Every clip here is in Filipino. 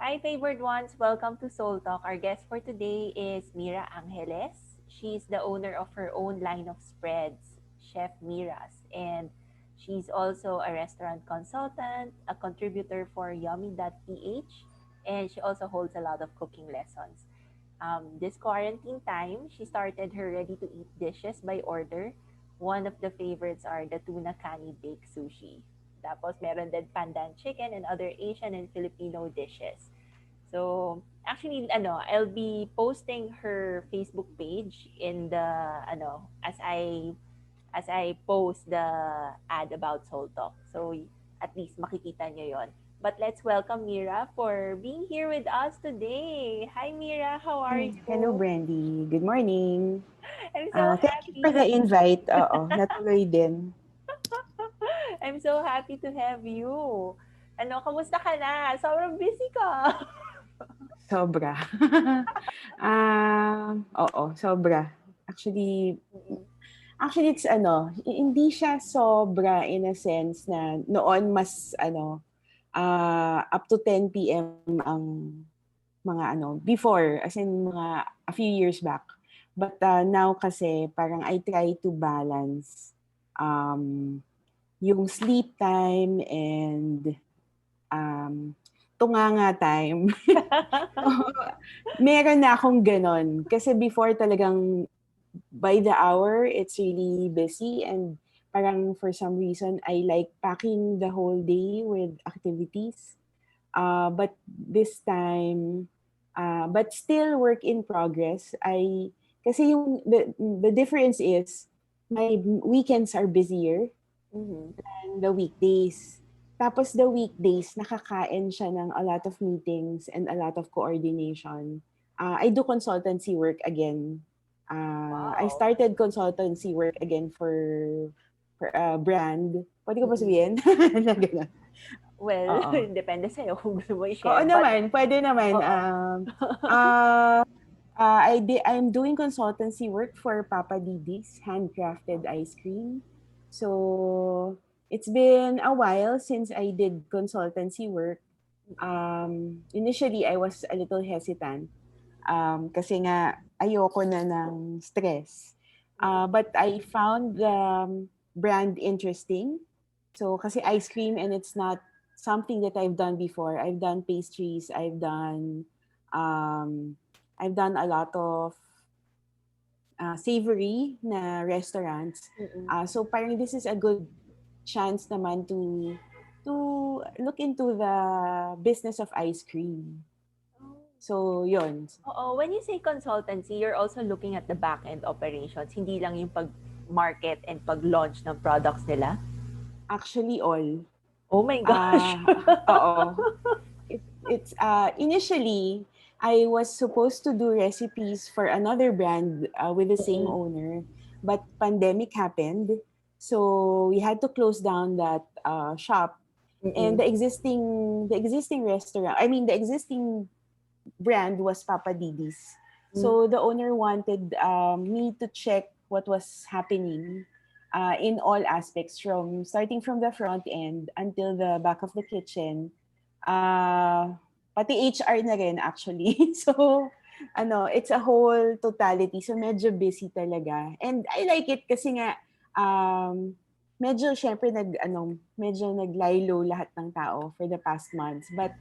Hi, favored ones. Welcome to Soul Talk. Our guest for today is Mira Angeles. She's the owner of her own line of spreads, Chef Mira's, and she's also a restaurant consultant, a contributor for Yummy.ph, and she also holds a lot of cooking lessons. This quarantine time, she started her ready-to-eat dishes by order. One of the favorites are the tuna kani baked sushi. Tapos meron din pandan chicken and other Asian and Filipino dishes. So, actually, I'll be posting her Facebook page in the, as I post the ad about Soul Talk. So, at least makikita nyo yon. But let's welcome Mira for being here with us today. Hi, Mira. How are Hello, you? Brendy. Good morning. I'm so Thank you for the happy. invite. Oo, natuloy din. I'm so happy to have you. Kamusta ka na? Sobrang busy ka. Sobra. Sobra. Actually, actually it's hindi siya sobra in a sense na noon mas up to 10 p.m. ang mga before, as in mga a few years back. But now kasi parang I try to balance um yung sleep time and um, tunganga time. Meron na akong ganon. Kasi before talagang by the hour, it's really busy and parang for some reason, I like packing the whole day with activities. But this time, but still work in progress. Kasi the difference is, my weekends are busier Mhm. than the weekdays. Tapos the weekdays, nakakain siya ng a lot of meetings and a lot of coordination. I do consultancy work again. I Wow. started consultancy work again for a brand. Pwede ko ba Mm. sabihin? Na ganun. Well, Oo. depende sa'yo kung gusto mo Oo i-share. But, naman, pwede naman. oo. Uh, I'm doing consultancy work for Papa Didi's handcrafted ice cream. So it's been a while since I did consultancy work. Initially, I was a little hesitant kasi nga ayoko na ng stress. But I found the brand interesting. So kasi ice cream and it's not something that I've done before. I've done pastries, um, I've done a lot of savory na restaurants. Mm-mm. So parang this is a good chance naman to look into the business of ice cream. So yon. Oo, when you say consultancy, you're also looking at the back-end operations, hindi lang yung pag-market and pag-launch ng products nila? Actually all. Oh my gosh! Ah, Oo. It's initially I was supposed to do recipes for another brand with the same Mm-mm. owner, but pandemic happened, so we had to close down that shop. And Mm-mm. the existing restaurant, I mean the existing brand was Papa Didi's. Mm. So the owner wanted me to check what was happening in all aspects, from starting from the front end until the back of the kitchen. Uh, Pati HR na rin actually. So it's a whole totality. So medyo busy talaga. And I like it kasi nga medyo syempre medyo naglaylo lahat ng tao for the past months. But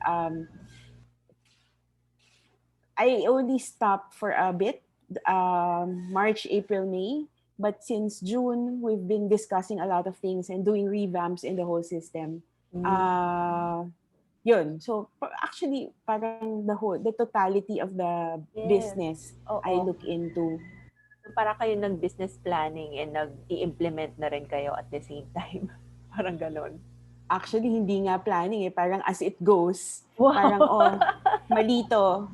I only stopped for a bit, March, April, May. But since June, we've been discussing a lot of things and doing revamps in the whole system. Mm. Uh, Yun. So, actually, parang the totality of the Yes. business I Oo. look into. So, para kayo nag-business planning and nag-i-implement na rin kayo at the same time. Parang ganon. Actually, hindi nga planning eh. Parang as it goes. Parang, Wow! malito.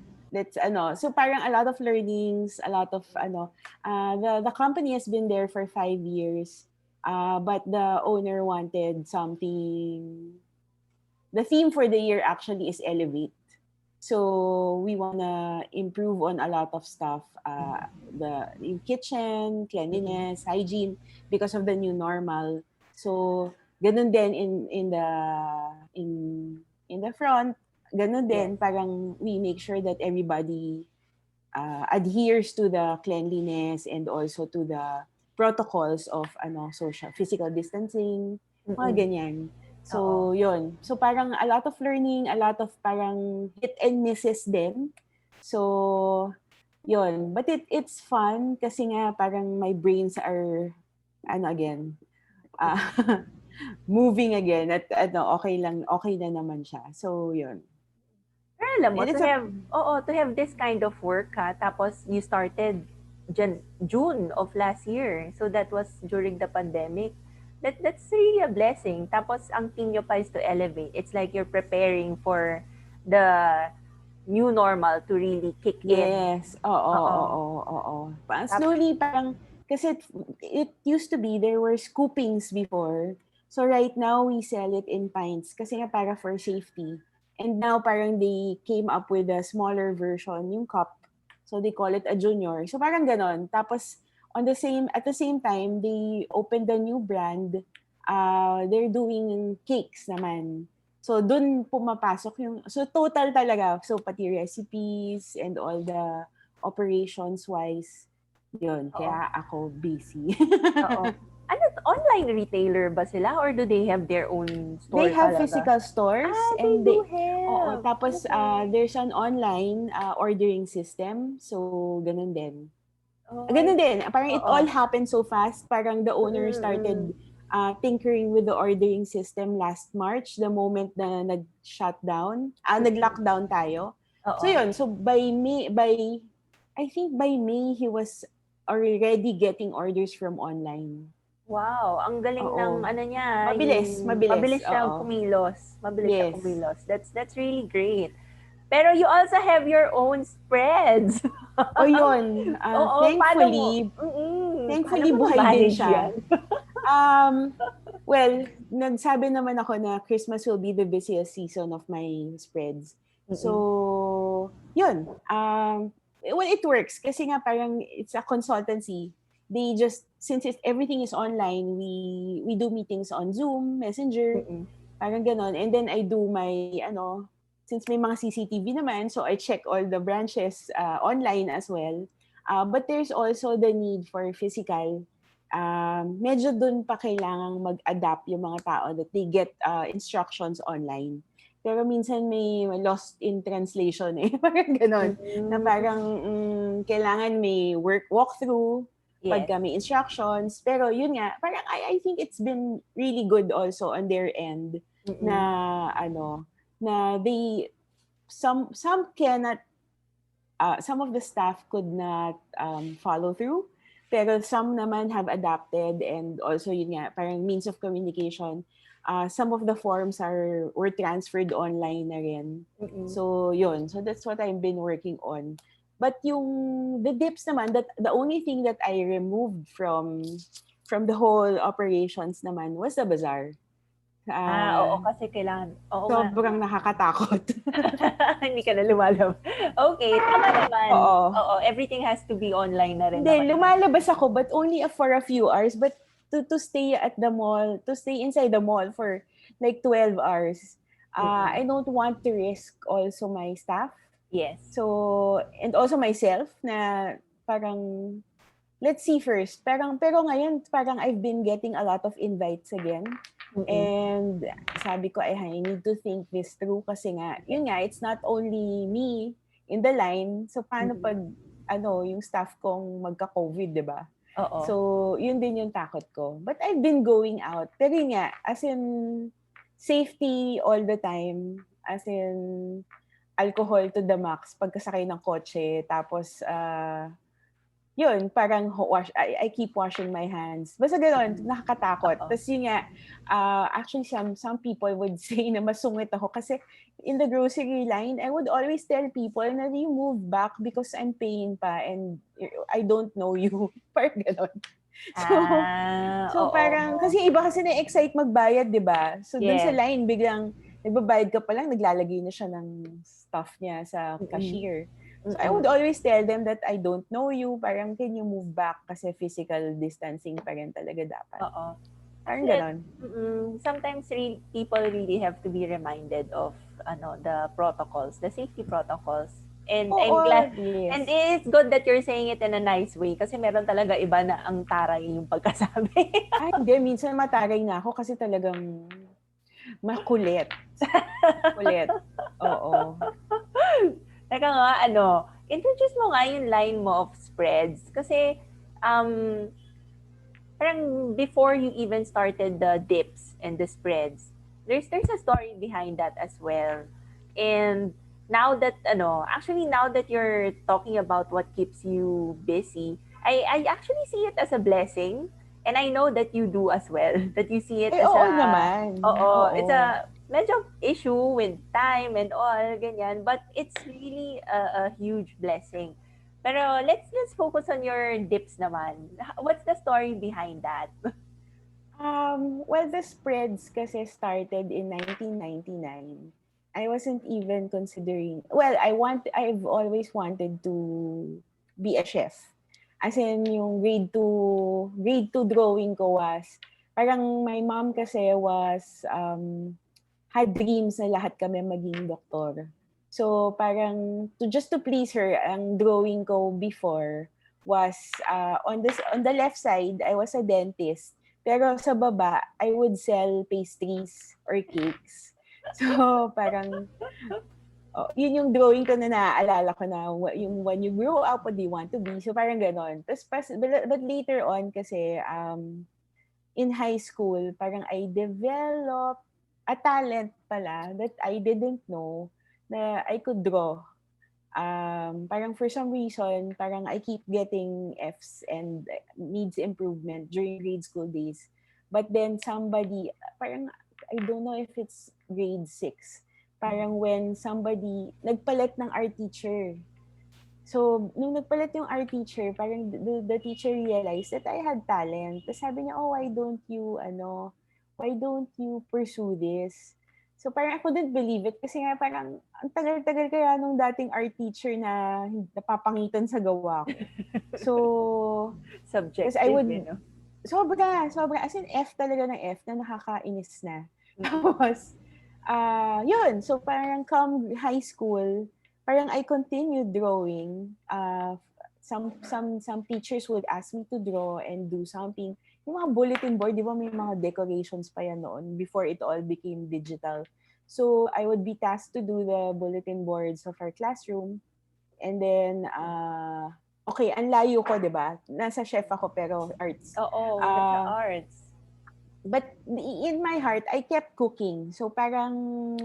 So parang a lot of learnings, a lot of the company has been there for 5 years. But the owner wanted something. The theme for the year actually is elevate. So we wanna improve on a lot of stuff. The in kitchen, Mm-mm. cleanliness, hygiene, because of the new normal. So ganun din in the front. Ganun Yes. din, parang we make sure that everybody adheres to the cleanliness and also to the protocols of social physical distancing, mga Mm-mm. ganyan. Oo. So, yun. So, parang a lot of learning, a lot of parang hit and misses din. So, yun. But it's fun kasi nga parang my brains are, again, uh, Mm-mm. moving again at okay na naman siya. So, yun. Pero alam mo, And it's a, to have this kind of work ha, tapos you started June of last year. So that was during the pandemic. That's really a blessing. Tapos ang team nyo pa is to elevate. It's like you're preparing for the new normal to really kick in. yes, oo, Oo. oo, oo. Parang Tap, slowly, parang, kasi it used to be, there were scoopings before. So right now, we sell it in pints kasi nga para for safety. And now, parang they came up with a smaller version, yung cup. So they call it a junior. So parang ganon. Tapos, at the same time, they opened a new brand. They're doing cakes naman. So, dun pumapasok so total talaga. So, pati recipes and all the operations-wise, yun. oo. Kaya ako busy. Oo. Ano, online retailer ba sila or do they have their own They store have talaga? physical stores Ah, they and do oo, have. tapos Okay. there's an online ordering system. So, ganun din. Oh, I Ganun din, parang it all oo. happened so fast. Parang the owner Mm-mm. started tinkering with the ordering system last March, the moment na nag-shutdown, Mm-mm. nag-lockdown tayo. So Oo. yun, so I think by May, he was already getting orders from online. Wow, ang galing ng Oo. ano niya, Mabilis, yung mabilis, mabilis siyang oo. kumilos. Mabilis siya Yes. kumilos. That's really great. Pero you also have your own spreads. O yun, Oo, paano mo? Paano thankfully mo buhay din na-manage siya. yan? Um, well, nagsabi naman ako na Christmas will be the busiest season of my spreads. Mm-mm. So, yun. Well, it works kasi nga parang it's a consultancy. They just, since everything is online, we do meetings on Zoom, Messenger, Mm-mm. parang ganon. And then I do my, since may mga CCTV naman, so I check all the branches online as well. But there's also the need for physical. Medyo dun pa kailangang mag-adapt yung mga tao that they get instructions online. Pero minsan may lost in translation eh. Parang ganon. Na Mm. parang kailangan may walkthrough Yes. pagka may instructions. Pero yun nga, parang I think it's been really good also on their end na Mm-mm. na some cannot some of the staff could not follow through. Pero some naman have adapted and also yun nga, parang means of communication. Some of the forms were transferred online na rin. Mm-mm. So yun, so that's what I've been working on. But the dips naman, that the only thing that I removed from the whole operations naman was the bazaar. Oo, Uh, kasi kailangan, oo nga. Sobrang nakakatakot. Hindi ka na lumalabas. Okay, tama naman. Oo. Oo, everything has to be online na rin naman Hindi, ngayon. lumalabas ako but only for a few hours. But to stay at the mall, to stay inside the mall for like 12 hours, Mm-mm. I don't want to risk also my staff. Yes. So, and also myself na parang, let's see first. Pero ngayon, parang I've been getting a lot of invites again. Mm-mm. And sabi ko, I need to think this through kasi nga, Yes. yun nga, it's not only me in the line. So, paano Mm-mm. pag, yung staff kong magka-COVID, di ba? Oo. So, yun din yung takot ko. But I've been going out. Pero yun nga, as in, safety all the time. As in, alcohol to the max pagkasakay ng kotse. Tapos, yun, parang I keep washing my hands. Basta gano'n, Mm-mm. nakakatakot. Oo. Tapos yun nga, actually some people would say na masungit ako kasi in the grocery line, I would always tell people na you move back because I'm paying pa and I don't know you. Parang gano'n. So, parang, Oo. kasi iba kasi na-excite magbayad, di ba? So, dun sa Yes. line, biglang, nagbabayad ka pa lang, naglalagay na siya ng stuff niya sa Mm-mm. cashier. So, I Mm-mm. would always tell them that I don't know you, parang can you move back kasi physical distancing pa rin talaga dapat. Oo. Parang Kasi ganon. sometimes people really have to be reminded of the protocols, the safety protocols. And Oh, I'm glad, or and yes. it's good that you're saying it in a nice way kasi meron talaga iba na ang taray yung pagkasabi. Ay, hindi. Minsan mataray na ako kasi talagang makulit. Kulit. Oo. Teka nga, introduce mo nga yung line mo of spreads. Kasi, um, parang before you even started the dips and the spreads, there's a story behind that as well. And now that actually now that you're talking about what keeps you busy, I actually see it as a blessing. And I know that you do as well. That you see it Eh, as oo a naman. it's Oo. a medyo issue with time and all ganyan, but it's really a huge blessing. Pero let's focus on your dips naman. What's the story behind that? Well, the spreads kasi started in 1999. I wasn't even considering, well, I've always wanted to be a chef. As in, yung grade 2 drawing ko was, parang my mom kasi had dreams na lahat kami maging doktor. So, parang, just to please her, ang drawing ko before was, on the left side, I was a dentist. Pero sa baba, I would sell pastries or cakes. So, parang, yun yung drawing ko na naaalala ko na yung when you grow up, what do you want to be? So, parang ganon. But later on, kasi, in high school, parang I developed a talent pala that I didn't know na I could draw. Parang for some reason, parang I keep getting Fs and needs improvement during grade school days. But then somebody, parang, I don't know if it's grade 6, parang when somebody, nagpalit ng art teacher. So, nung nagpalit yung art teacher, parang the teacher realized that I had talent. Tapos sabi niya, oh, why don't you pursue this? So, parang I couldn't believe it kasi nga parang ang tagal-tagal kaya nung dating art teacher na napapangitan sa gawa ko. So, tapos I Subjective, would, sobra, as in F talaga ng F na nakakainis na. Tapos, yun, so parang come high school, parang I continued drawing. Some teachers would ask me to draw and do something. Yung mga bulletin board, di ba may mga decorations pa yan noon before it all became digital. So I would be tasked to do the bulletin boards of our classroom. And then, okay, ang layo ko, di ba? Nasa chef ako pero arts. Oo, nasa Uh, arts. but in my heart, I kept cooking. So parang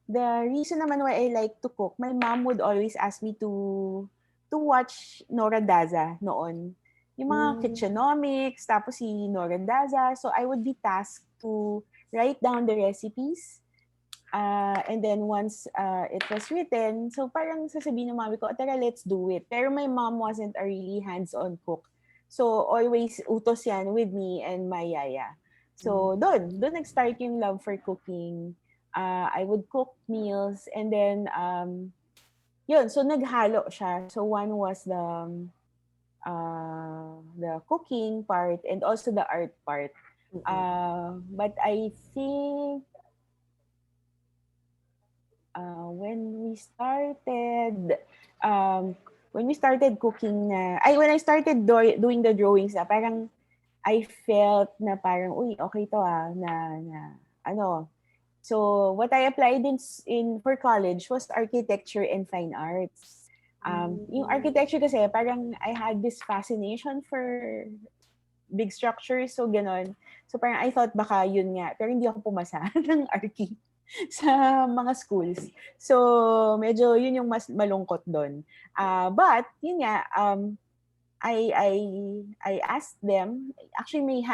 the reason naman why I like to cook, my mom would always ask me to watch Nora Daza noon. Yung mga Mm, kitchenomics, tapos si Nora Daza. So I would be tasked to write down the recipes. And then once it was written, so parang sasabihin ng mami ko, tara, let's do it. Pero my mom wasn't a really hands-on cook. So always utos yan with me and my yaya. So mm, doon nag-start yung love for cooking. I would cook meals and then yun, so naghalo siya. So one was the cooking part and also the art part. mm, But I think when we started um cooking when I started doing the drawings parang I felt na parang uy okay to na ano. So what I applied in for college was architecture and fine arts. Yung mm. architecture kasi parang I had this fascination for big structures, so gano'n. So parang I thought baka yun nga, pero hindi ako pumasa ng archi sa mga schools. So medyo yun yung mas malungkot doon. But yun nga, I I I asked them, actually may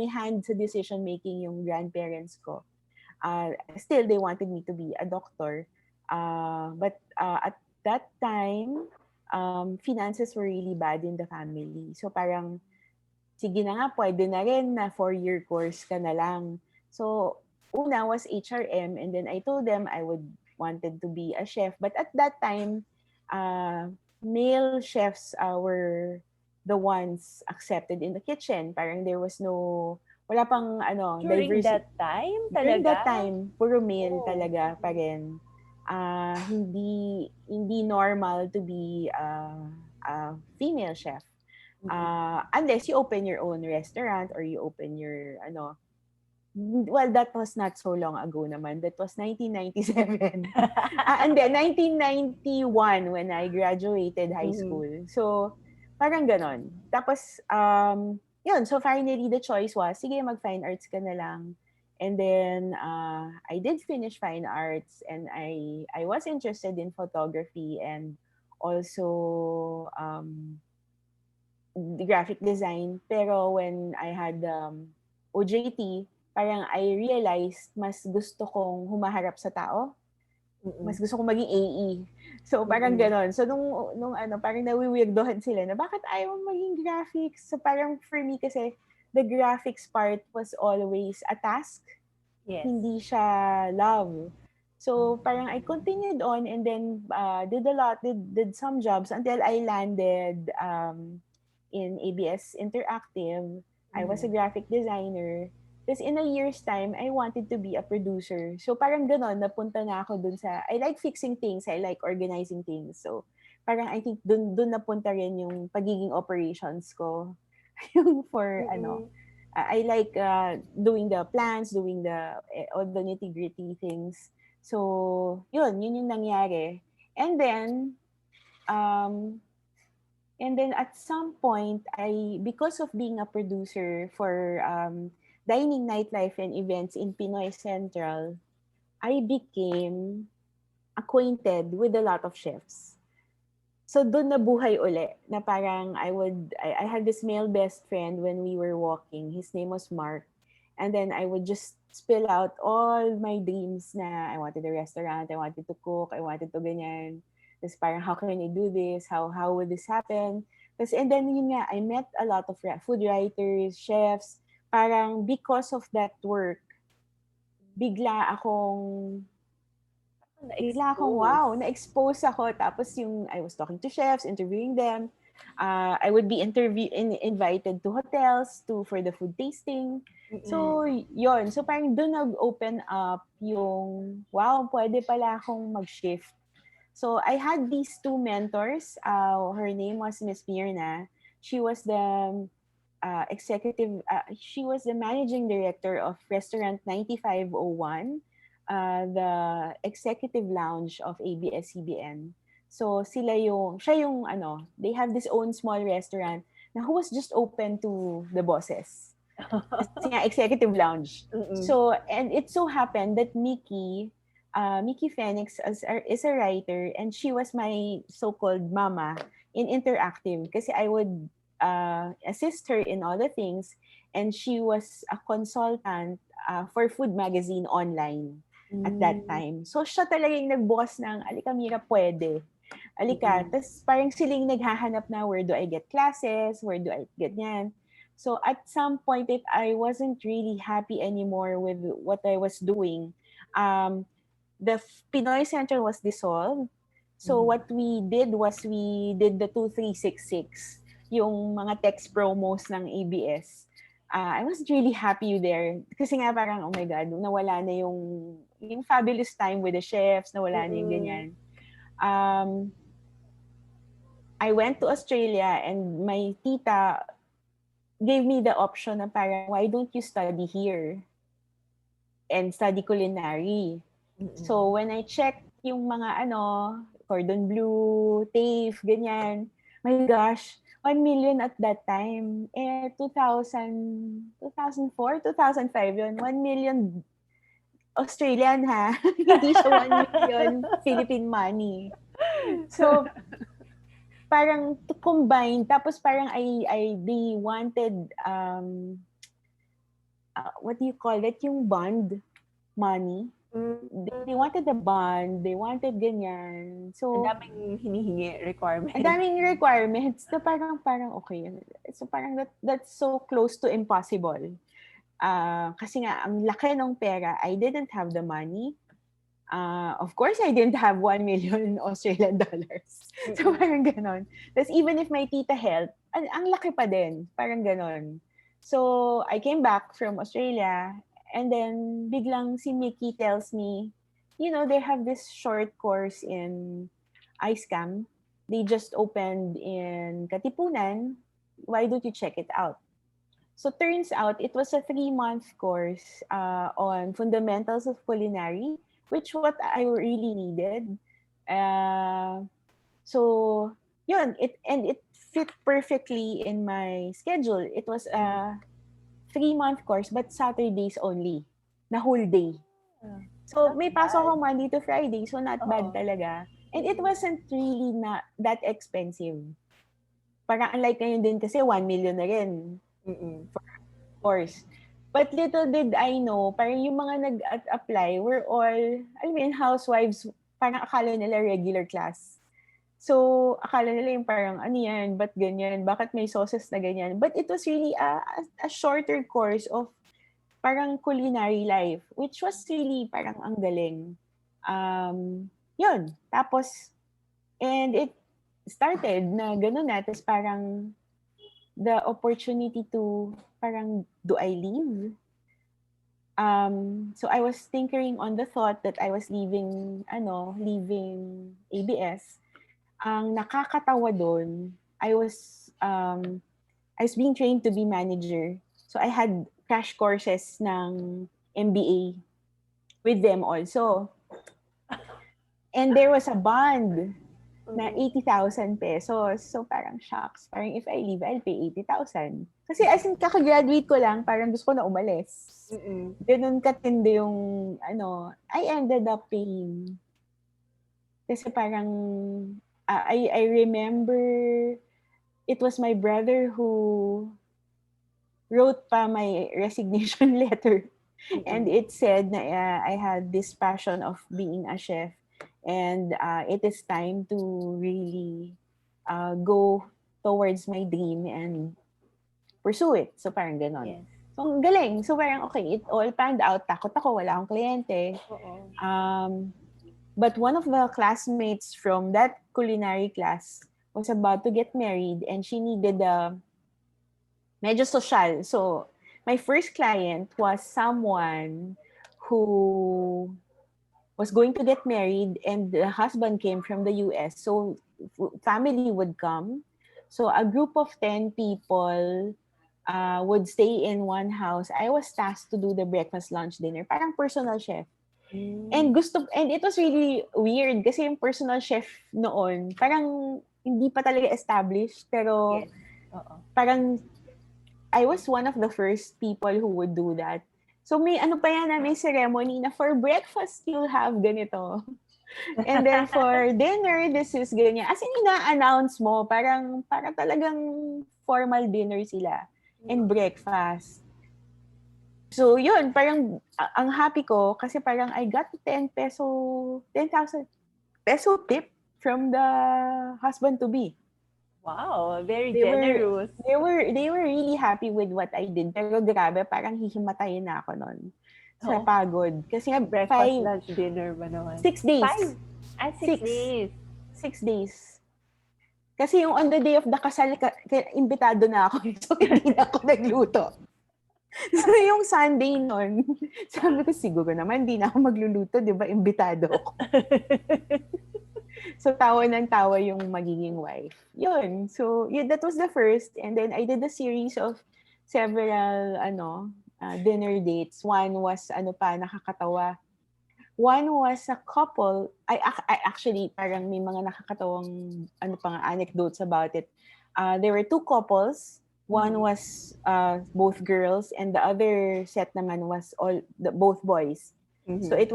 hand sa decision making yung grandparents ko. Still they wanted me to be a doctor. But at that time, finances were really bad in the family. So parang sige na nga, pwede na rin na 4-year course ka na lang. So, una was HRM and then I told them I would wanted to be a chef. But at that time, male chefs were the ones accepted in the kitchen. Parang there was no wala pang During diversity. that time During that talaga? time, puro male Oh. talaga pa rin. Hindi normal to be a female chef. Mm-mm. Unless you open your own restaurant or you open your well, that was not so long ago naman. That was 1997. And then 1991 when I graduated high Mhm. school. So, parang ganon. Tapos, yun. So, finally, the choice was, sige, mag-fine arts ka na lang. And then, I did finish fine arts and I was interested in photography and also the graphic design. Pero when I had OJT, parang I realized mas gusto kong humaharap sa tao. Mm-mm. Mas gusto kong maging AE. So, parang Mm-mm. ganon. So, nung parang nawiwirdohan sila na bakit ayaw mong maging graphics? So, parang for me kasi, the graphics part was always a task, Yes. hindi siya love. So parang I continued on and then did some jobs until I landed in ABS Interactive. I was a Mhm. graphic designer. Tapos in a year's time, I wanted to be a producer. So parang ganon, napunta na ako dun sa, I like fixing things, I like organizing things. So parang I think dun napunta rin yung pagiging operations ko. Yung for Mm-mm. I like doing the plans, doing all the nitty-gritty things. So, yun yung nangyari. And then, um, and then at some point, because of being a producer for dining, nightlife, and events in Pinoy Central, I became acquainted with a lot of chefs. So doon nabuhay uli na parang I had this male best friend when we were walking. His name was Mark. And then I would just spill out all my dreams na I wanted a restaurant, I wanted to cook, I wanted to ganyan. Tapos parang how can I do this? How would this happen? Tapos and then yun nga, I met a lot of food writers, chefs. Parang because of that work, bigla akong Na-expose. wow, na-expose ako. Tapos yung, I was talking to chefs, interviewing them. I would be invited to hotels for the food tasting. Mm-mm. So, yon. So, parang doon nag-open up yung, wow, pwede pala akong mag-shift. So, I had these two mentors. Her name was Miss Mirna. She was she was the managing director of Restaurant 9501, the executive lounge of ABS-CBN. So siya yung they have this own small restaurant na who was just open to the bosses. Kasi nga executive lounge. Mm-mm. So, and it so happened that Mickey Phoenix is a writer and she was my so-called mama in Interactive kasi I would assist her in all the things and she was a consultant for Food Magazine online at that Mm. time. So, siya talaga yung nagbukas ng, alika Mira, pwede. Alika. Mm-mm. Tapos parang siling naghahanap na where do I get classes, where do I get yan. So at some point, if I wasn't really happy anymore with what I was doing, um, the Pinoy Center was dissolved. So Mhm. what we did was we did the 2366, yung mga text promos ng ABS. I was really happy there. Kasi nga parang, oh my God, nawala na yung fabulous time with the chefs, nawala na yung Mm-mm. ganyan. Um, I went to Australia and my tita gave me the option na parang, why don't you study here and study culinary? Mm-mm. So, when I checked yung mga cordon bleu, TAFE, ganyan, my gosh, 1 million at that time. 2004, 2005 yun. 1 million Australian ha. Hindi siya 1 million Philippine money. So, parang to combine, tapos parang they wanted what do you call that? Yung bond money. They Mm. wanted the bond, they wanted ganyan. Ang So, daming hinihingi ang requirement. daming requirements na parang okay. So, parang that's so close to impossible. Kasi nga, ang laki ng pera, I didn't have the money. Of course, I didn't have 1 million Australian dollars. So, Mm-mm. parang ganon. Tapos, even if my tita helped, ang laki pa din. Parang ganon. So, I came back from Australia and then biglang si Mickey tells me, they have this short course in ice cam. They just opened in Katipunan. Why don't you check it out? So turns out it was a 3-month course on fundamentals of culinary, which what I really needed. Uh, so yun, it fit perfectly in my schedule. It was Mm. a 3-month course but Saturdays only, na whole day. Ah, So not may pasok bad. ako Monday to Friday, so not bad Oo. talaga. And it Mm-mm. wasn't really not that expensive. Parang unlike ngayon din kasi 1 million na rin Mm-mm. course. But little did I know, parang yung mga nag-apply were all, alam mo yun, housewives, parang akala nila regular class. So, akala nila yung parang, ano yan, ba't ganyan, bakit may sauces na ganyan. But it was really a shorter course of parang culinary life, which was really parang ang galing. Yun. Tapos, and it started na gano'n na, tapos parang the opportunity to parang, do I leave? So I was tinkering on the thought that I was leaving ABS. Ang nakakatawa doon, I was being trained to be manager. So I had crash courses ng MBA with them also. And there was a bond na Mm-mm. 80,000 pesos. So parang shocks. Parang if I leave, I'll pay 80,000. Kasi as in, kakagraduate ko lang, parang gusto ko na umalis. Mm-mm. Ganun katindi yung, I ended up paying. Kasi parang, I remember, it was my brother who wrote pa my resignation letter. And Mm-mm. it said na I had this passion of being a chef. And it is time to really go towards my dream and pursue it. So parang ganon. Yes. So ang galing. So parang okay, it all panned out. Takot ako, wala akong kliyente. Oo. But one of the classmates from that culinary class was about to get married and she needed a medyo social. So my first client was someone who was going to get married and the husband came from the US. So family would come. So a group of 10 people would stay in one house. I was tasked to do the breakfast, lunch, dinner. Parang personal chef. Mm. And it was really weird kasi yung personal chef noon, parang hindi pa talaga established. Pero Yes. Oo. parang I was one of the first people who would do that. So may ano pa yan na may ceremony na for breakfast you'll have ganito. And then for dinner, this is ganyan. As in, ina-announce mo, para talagang formal dinner sila. And Mm. breakfast. So, yun, parang ang happy ko kasi parang I got 10,000 peso tip from the husband to be. Wow, very They were generous. they were really happy with what I did. Pero grabe, parang hihimatayin na ako nun sa Oo. pagod. Kasi nga, Breakfast, lunch, dinner ba naman? 6 days. 5. Ah, 6. days. 6 days. Kasi yung on the day of the kasal, imbitado na ako. So, hindi na ako nagluto. So, yung Sunday nun, sabi ko, siguro naman, hindi na ako magluluto, di ba? Imbitado ako. So, tawa ng tawa yung magiging wife. Yun. So, that was the first. And then, I did a series of several, dinner dates. One was, nakakatawa. One was a couple. I actually, parang may mga nakakatawang, anecdotes about it. There were two couples. One Mhm. was both girls, and the other set naman was both boys. So Mhm.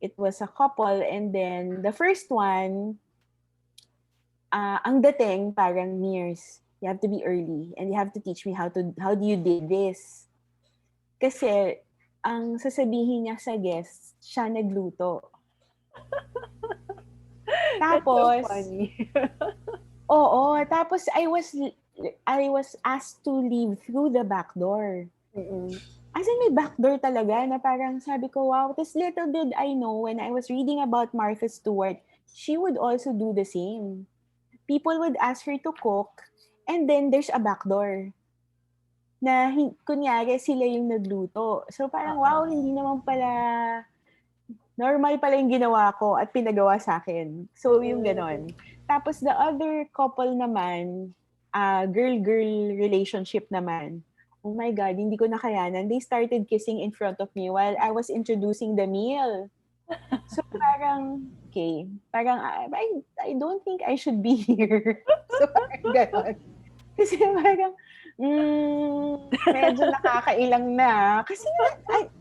it was a couple, and then the first one, ang dating parang Mears, you have to be early and you have to teach me how do you did this. Kasi ang sasabihin niya sa guests, siya nagluto. That's so Tapos, funny. oo, tapos I was asked to leave through the back door. Mm. As in, may back door talaga na parang sabi ko, wow. Tapos little did I know, when I was reading about Martha Stewart, she would also do the same. People would ask her to cook, and then there's a back door. na kunyari sila yung nagluto. So parang wow, Oo. hindi naman pala normal pala yung ginawa ko at pinagawa sa akin. So yung Mm. ganon. Tapos the other couple naman, girl-girl relationship naman. Oh my God, hindi ko nakayanan. They started kissing in front of me while I was introducing the meal. So parang, okay, parang I don't think I should be here. So parang ganon. Kasi parang, medyo nakakailang na. Kasi nga,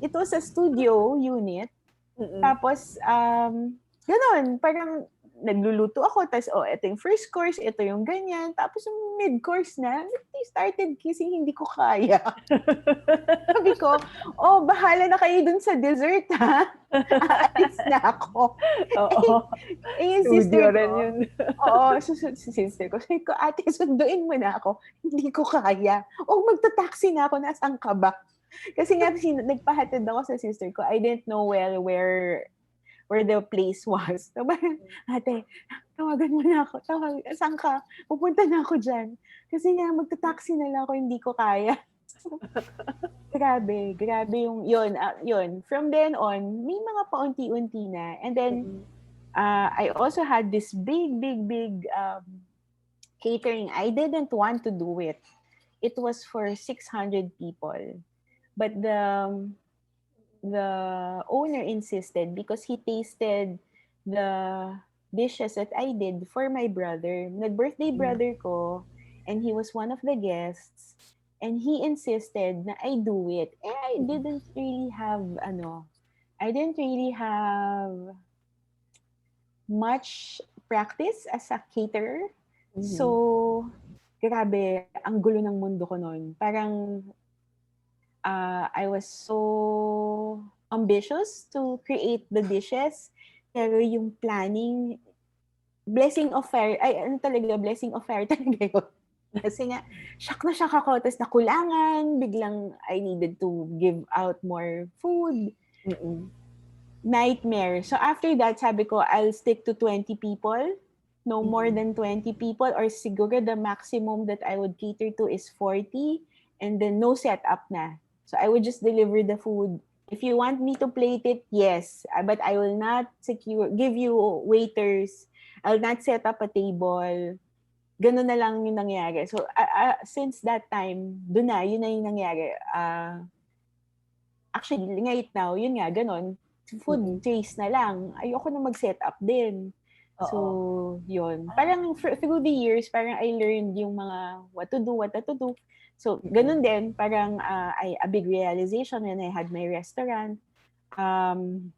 it was a studio unit. Mm. Tapos, gano'n, parang nagluluto ako, tas, ito yung first course, ito yung ganyan. Tapos yung mid-course na, they started kissing, hindi ko kaya. Sabi ko, bahala na kayo dun sa dessert, ha? Aalis na ako. Oo. Yung Studio sister rin ko, yun. oo, si sister ko, sabi ko, ate, sunduin mo na ako. Hindi ko kaya. O magta-taxi na ako, nasaan ka ba? Kasi nga, nagpahatid ako sa sister ko. I didn't know well where the place was. So, parang, ate, tawagan mo na ako. Saan ka? Pupunta na ako dyan. Kasi nga, magta-taxi na lang ako, hindi ko kaya. Grabe yun. From then on, may mga paunti-unti na. And then, Mm. I also had this big catering. I didn't want to do it. It was for 600 people. But the owner insisted because he tasted the dishes that I did for my brother. Nag-birthday Mm. brother ko, and he was one of the guests. And he insisted na I do it. And I didn't really have much practice as a caterer. Mhm. So, grabe, ang gulo ng mundo ko noon. Parang I was so ambitious to create the dishes. Pero yung planning, blessing of fire talaga yun. Kasi nga, shock ako. Tapos nakulangan, biglang I needed to give out more food. Mm. Nightmare. So after that, sabi ko, I'll stick to 20 people. No more Mhm. than 20 people. Or siguro the maximum that I would cater to is 40. And then no setup na. So I would just deliver the food. If you want me to plate it, yes. But I will not give you waiters. I'll not set up a table. Ganun na lang yung nangyari. So since that time, yun na yung nangyari. Actually, right now, yun nga, ganun. Mm. Food trays na lang. Ayoko na mag-set up din. Oo. So, yun. Ah. Parang through the years, parang I learned yung mga what to do, what not to do. So, Mm. ganun din. Parang a big realization when I had my restaurant. Um,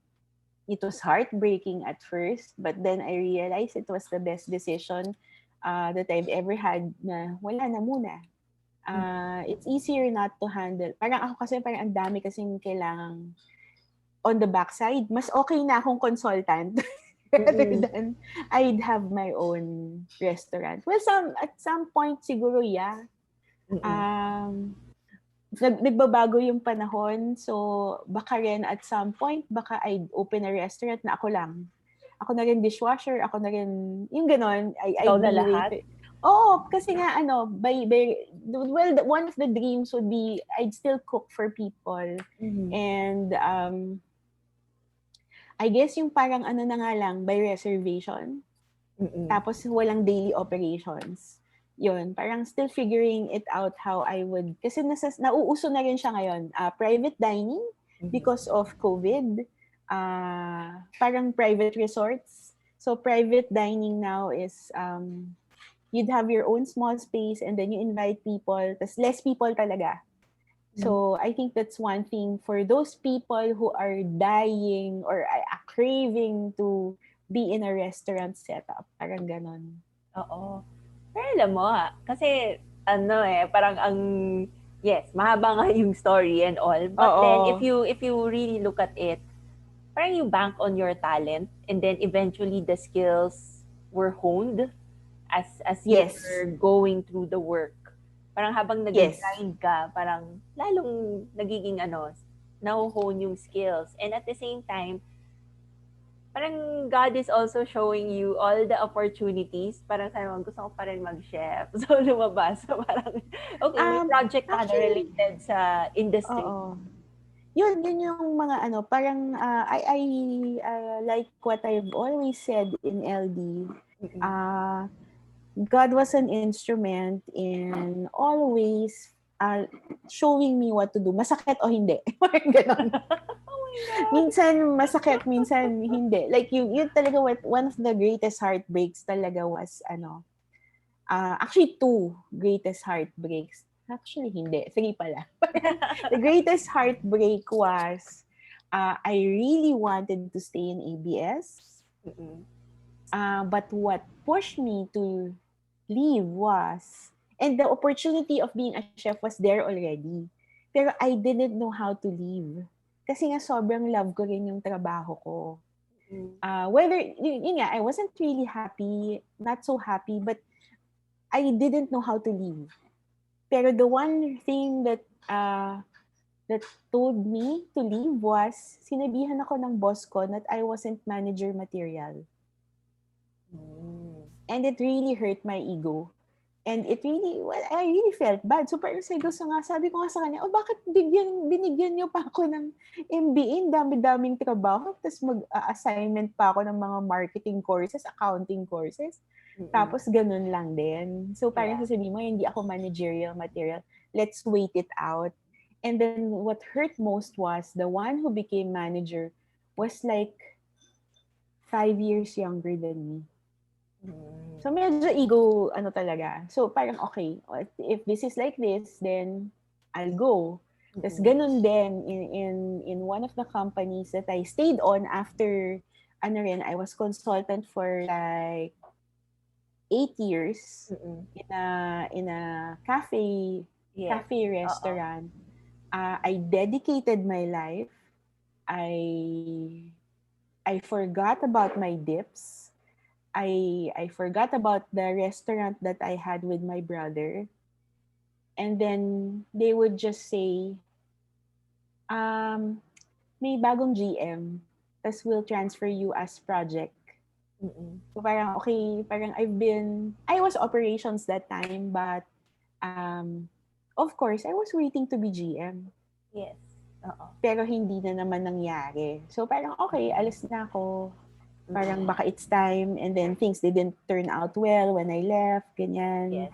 it was heartbreaking at first, but then I realized it was the best decision that I've ever had na wala na muna. It's easier not to handle. Parang ako kasi parang ang dami kasing kailangang on the backside. Mas okay na akong consultant rather Mm. than I'd have my own restaurant. Well, at some point siguro, yeah. Mm. Um, nagbabago yung panahon. So, baka rin at some point, baka I'd open a restaurant na ako lang. Ako na rin dishwasher, ako na rin, yung ganon, Ikaw I'd na be lahat? waiter. Oo, kasi nga well, one of the dreams would be I'd still cook for people. Mhm. And I guess yung parang ano na nga lang, by reservation. Mm. Tapos walang daily operations. Yun, parang still figuring it out how I would, kasi nauuso na rin siya ngayon, private dining Mhm. because of COVID, parang private resorts. So private dining now is, you'd have your own small space and then you invite people, tas less people talaga. Mm. So I think that's one thing for those people who are dying or craving to be in a restaurant setup. Parang ganon. Oo. Pero alam mo, kasi ano parang yes, mahaba nga yung story and all. But then Oo. if you really look at it, parang you bank on your talent and then eventually the skills were honed as you Yes. were going through the work. Parang habang Yes. nag-grind ka, parang lalong nagiging naho-hone yung skills. And at the same time, parang God is also showing you all the opportunities. Parang sabi mo, gusto ko pa rin mag-chef. So, lumabas. So, parang, okay, may project ka na Actually, related sa industry. oo. Yun yung mga ano, parang like what I've always said in LD. Mm-mm. Uh, God was an instrument in always showing me what to do. Masakit o hindi. Parang ganon. Oh my God! Minsan masakit, minsan hindi. Like yun talaga one of the greatest heartbreaks talaga was actually two greatest heartbreaks. Actually hindi, three pala. The greatest heartbreak was I really wanted to stay in ABS. Mm-mm. But what pushed me to leave was, and the opportunity of being a chef was there already. Pero I didn't know how to leave. Kasi nga sobrang love ko rin yung trabaho ko. Mm-mm. Whether, yun nga, I wasn't really happy, not so happy, but I didn't know how to leave. Pero the one thing that told me to leave was, sinabihan ako ng boss ko that I wasn't manager material. Mm. And it really hurt my ego. And it really, well, I really felt bad. So parang sabi ko nga sa kanya, bakit binigyan niyo pa ako ng MBA, dami-daming trabaho, tapos mag-assignment pa ako ng mga marketing courses, accounting courses. Mm-mm. Tapos ganun lang din. So parang Yeah. sasabihin mo, hindi ako managerial material. Let's wait it out. And then what hurt most was the one who became manager was like 5 years younger than me. Mm. So medyo ego ano talaga. So parang okay, if this is like this, then I'll go. Tapos Mm-mm. ganun din in one of the companies that I stayed on after ano rin, I was consultant for like 8 years Mm-mm. in a Yes. cafe Oo. restaurant. I dedicated my life. I I forgot about my dips. I forgot about the restaurant that I had with my brother. And then they would just say, may bagong GM, tas we'll transfer you as project. Mm-mm. So parang, okay, parang I was operations that time, but of course, I was waiting to be GM. Yes. Oo. Pero hindi na naman nangyari. So parang, okay, alis na ako. Parang Mm-mm. baka it's time. And then things didn't turn out well when I left, ganyan. Yes.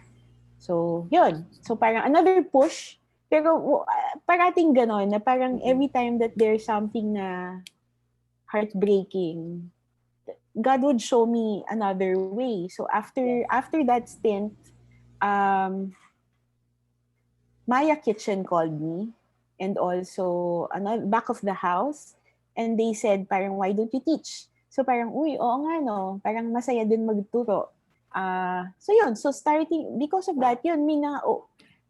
So, yun. So, parang another push. Pero parating ganon na parang Mm-mm. every time that there's something na heartbreaking, God would show me another way. So, Yes. after that stint, um, Maya Kitchen called me and also another back of the house, and they said parang, why don't you teach? So parang, uy, oo nga no, parang masaya din magturo. So yun, so starting because of that, yun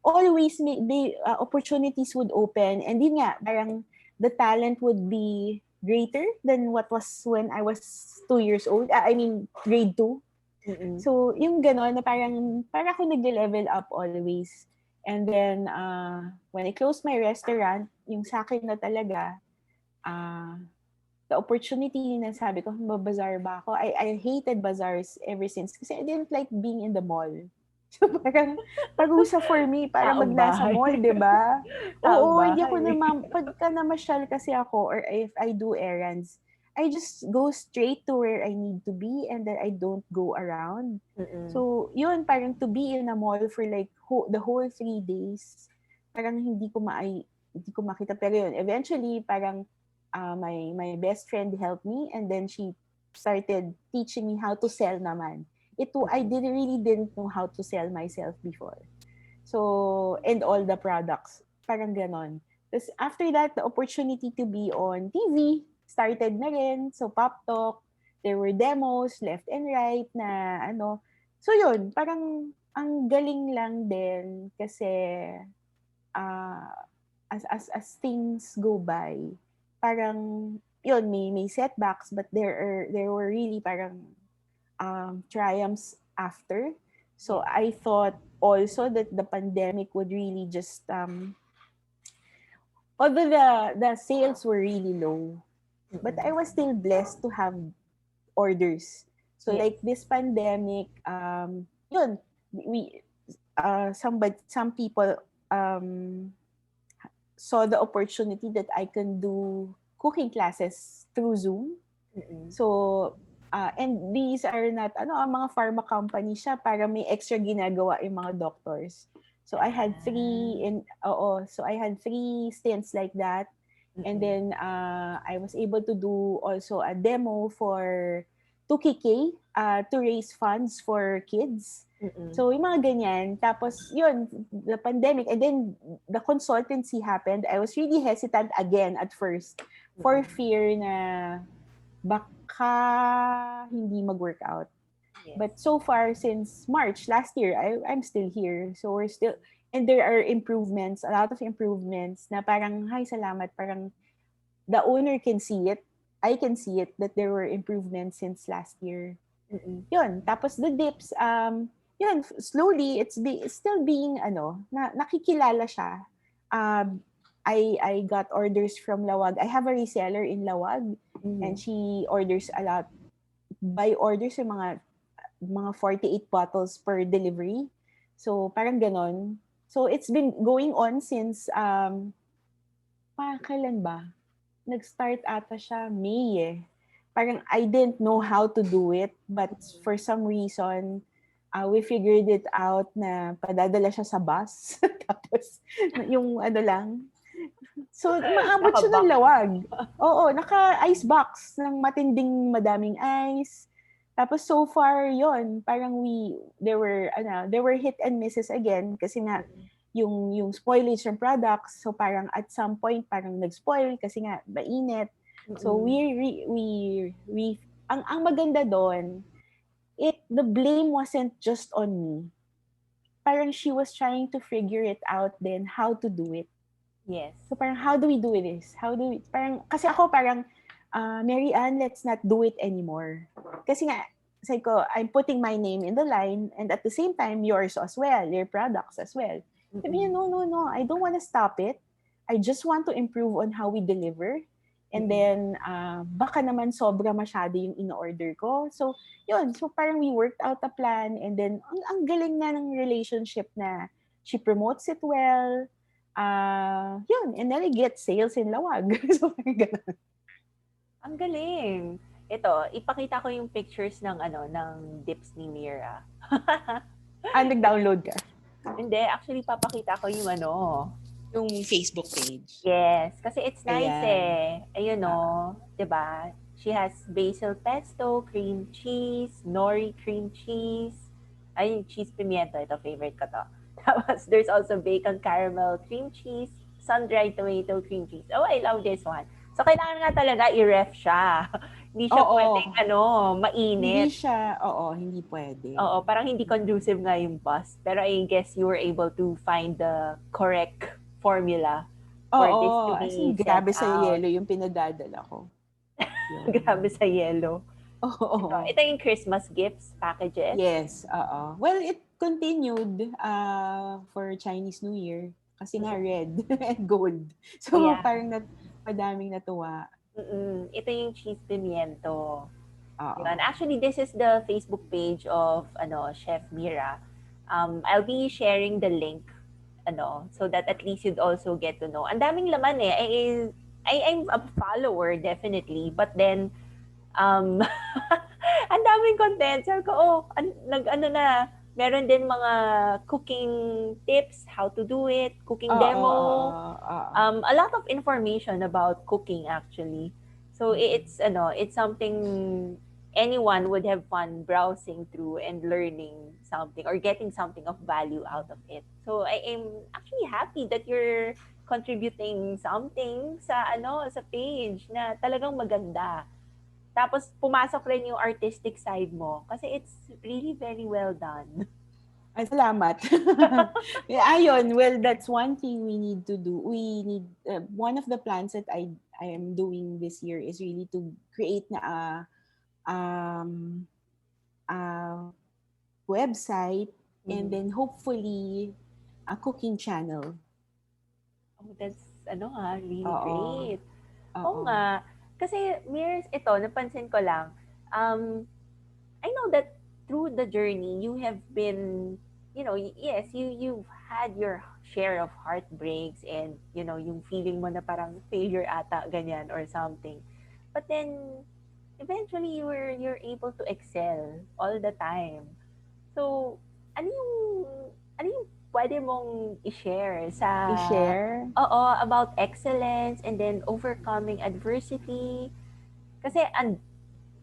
always may opportunities would open, and yun nga parang the talent would be greater than what was when I was 2 years old. I mean grade 2. Mm-mm. So, yung gano'n na parang ako nagle-level up always. And then, when I closed my restaurant, yung sa akin na talaga, uh, the opportunity na sabi ko, bazaar ba ako? I hated bazaars ever since kasi I didn't like being in the mall. So, parang parusa for me para Taong nasa bahay. mall, di ba? Taong Oo, hindi ako bahay. pagka namasyal kasi ako or if I do errands, I just go straight to where I need to be and then I don't go around. Mm-mm. So, yun, parang to be in a mall for like the whole 3 days, parang hindi ko makita. Pero yun, eventually, parang my best friend helped me and then she started teaching me how to sell naman. I Mm-mm. didn't know how to sell myself before. So, and all the products. Parang ganon. Tapos after that, the opportunity to be on TV started na rin. So, Pop Talk, there were demos left and right na ano. So, yun, parang ang galing lang din kasi uh, as things go by, parang yun, may setbacks but there were really parang triumphs after. So Yes. I thought also that the pandemic would really just although the sales were really low, but I Mm-mm. was still blessed to have orders. So Yes. like this pandemic, yun, we some people um saw the opportunity that I can do cooking classes through Zoom. Mm-mm. So, and these are not, ang mga pharma company siya para may extra ginagawa yung mga doctors. So, Ah. I had three stints like that. And Mm-mm. then, I was able to do also a demo for 2KK to raise funds for kids. Mm-mm. So, yung mga ganyan. Tapos, yun, the pandemic. And then, the consultancy happened. I was really hesitant again at first for Mm-mm. fear na baka hindi mag-workout. Yes. But so far, since March last year, I'm still here. So we're still, and there are improvements, a lot of improvements na parang, hi, salamat, parang the owner can see it. I can see it that there were improvements since last year. Mm-mm. Yun. Tapos the dips, yun, slowly, it's still being, nakikilala siya. I got orders from Lawag. I have a reseller in Lawag, and Mm-hmm. she orders a lot. By orders yung mga 48 bottles per delivery. So, parang ganon. So, it's been going on since, kailan ba? Nag-start ata siya May eh. Parang I didn't know how to do it, but for some reason, we figured it out na padadala siya sa bus. Tapos, yung ano lang. So, maabot siya ng Naka-box. lawag. Oo, naka-ice box ng matinding madaming ice. Tapos so far, yon parang there were hit and misses again kasi nga yung spoilage ng products. So parang at some point parang nag-spoil kasi nga mainit. So Mm-mm. ang maganda doon, the blame wasn't just on me. Parang she was trying to figure it out then how to do it. Yes. So parang, how do we do this? Parang, kasi ako parang, Mary Ann, let's not do it anymore. Kasi nga, sabi ko, I'm putting my name in the line and at the same time, yours as well, your products as well. Sabi niya, Mm-mm. no, no, no, I don't want to stop it. I just want to improve on how we deliver. And Mm-mm. then, baka naman sobra masyado yung in-order ko. So, yun. So, parang we worked out a plan and then, ang galing na ng relationship na she promotes it well. Yun, and then I get sales in Lawag. So, parang ganun. Ang galing. Ito, ipakita ko yung pictures ng ng dips ni Mira. Nag-download ka? Hindi, actually papakita ko yung Yung Facebook page. Yes, kasi it's nice Ayan. eh. Ayun Ah, no, 'di ba? She has basil pesto, cream cheese, nori cream cheese. Ay, cheese pimiento, ito favorite ko to. Tapos there's also bacon caramel cream cheese, sun-dried tomato cream cheese. Oh, I love this one. So kailangan nga talaga i-ref siya. Hindi siya pwedeng oo. mainit. Hindi pwede. Oo, parang hindi conducive nga yung bus. Pero I guess you were able to find the correct formula for this to Oo, as in be sent grabe sa out. yelo yung pinadadala ko. Grabe Yun. sa yellow. Oo. Ito yung Christmas gifts packages. Yes, oo. Well, it continued for Chinese New Year kasi nga Mm-mm. red and gold. Oh So, yeah. parang madaming natuwa. Ito yung cheese pimiento. Yun. Oo. Actually, this is the Facebook page of Chef Mira. I'll be sharing the link so that at least you'd also get to know. Ang daming laman eh. I'm a follower definitely, but then um ang daming content. Sabi ko, meron din mga cooking tips, how to do it, cooking Oo, demo, oo, oo. a lot of information about cooking actually. So Mm. it's something anyone would have fun browsing through and learning something or getting something of value out of it. So I am actually happy that you're contributing something sa page na talagang maganda. Tapos pumasok rin yung artistic side mo kasi it's really very well done. Ay, salamat. Ayun, well, that's one thing we need to do. One of the plans that I am doing this year is really to create na um, a website and Mm. then hopefully a cooking channel. Oh, that's really Oo. great. Oo Oo. nga. Kasi mirrors ito, napansin ko lang, um, I know that through the journey, you have been, yes, you've had your share of heartbreaks and, yung feeling mo na parang failure ata, ganyan, or something. But then, eventually, you're able to excel all the time. So, ano yung, ano yung pwede mong i-share sa, I-share? oo, about excellence and then overcoming adversity? Kasi,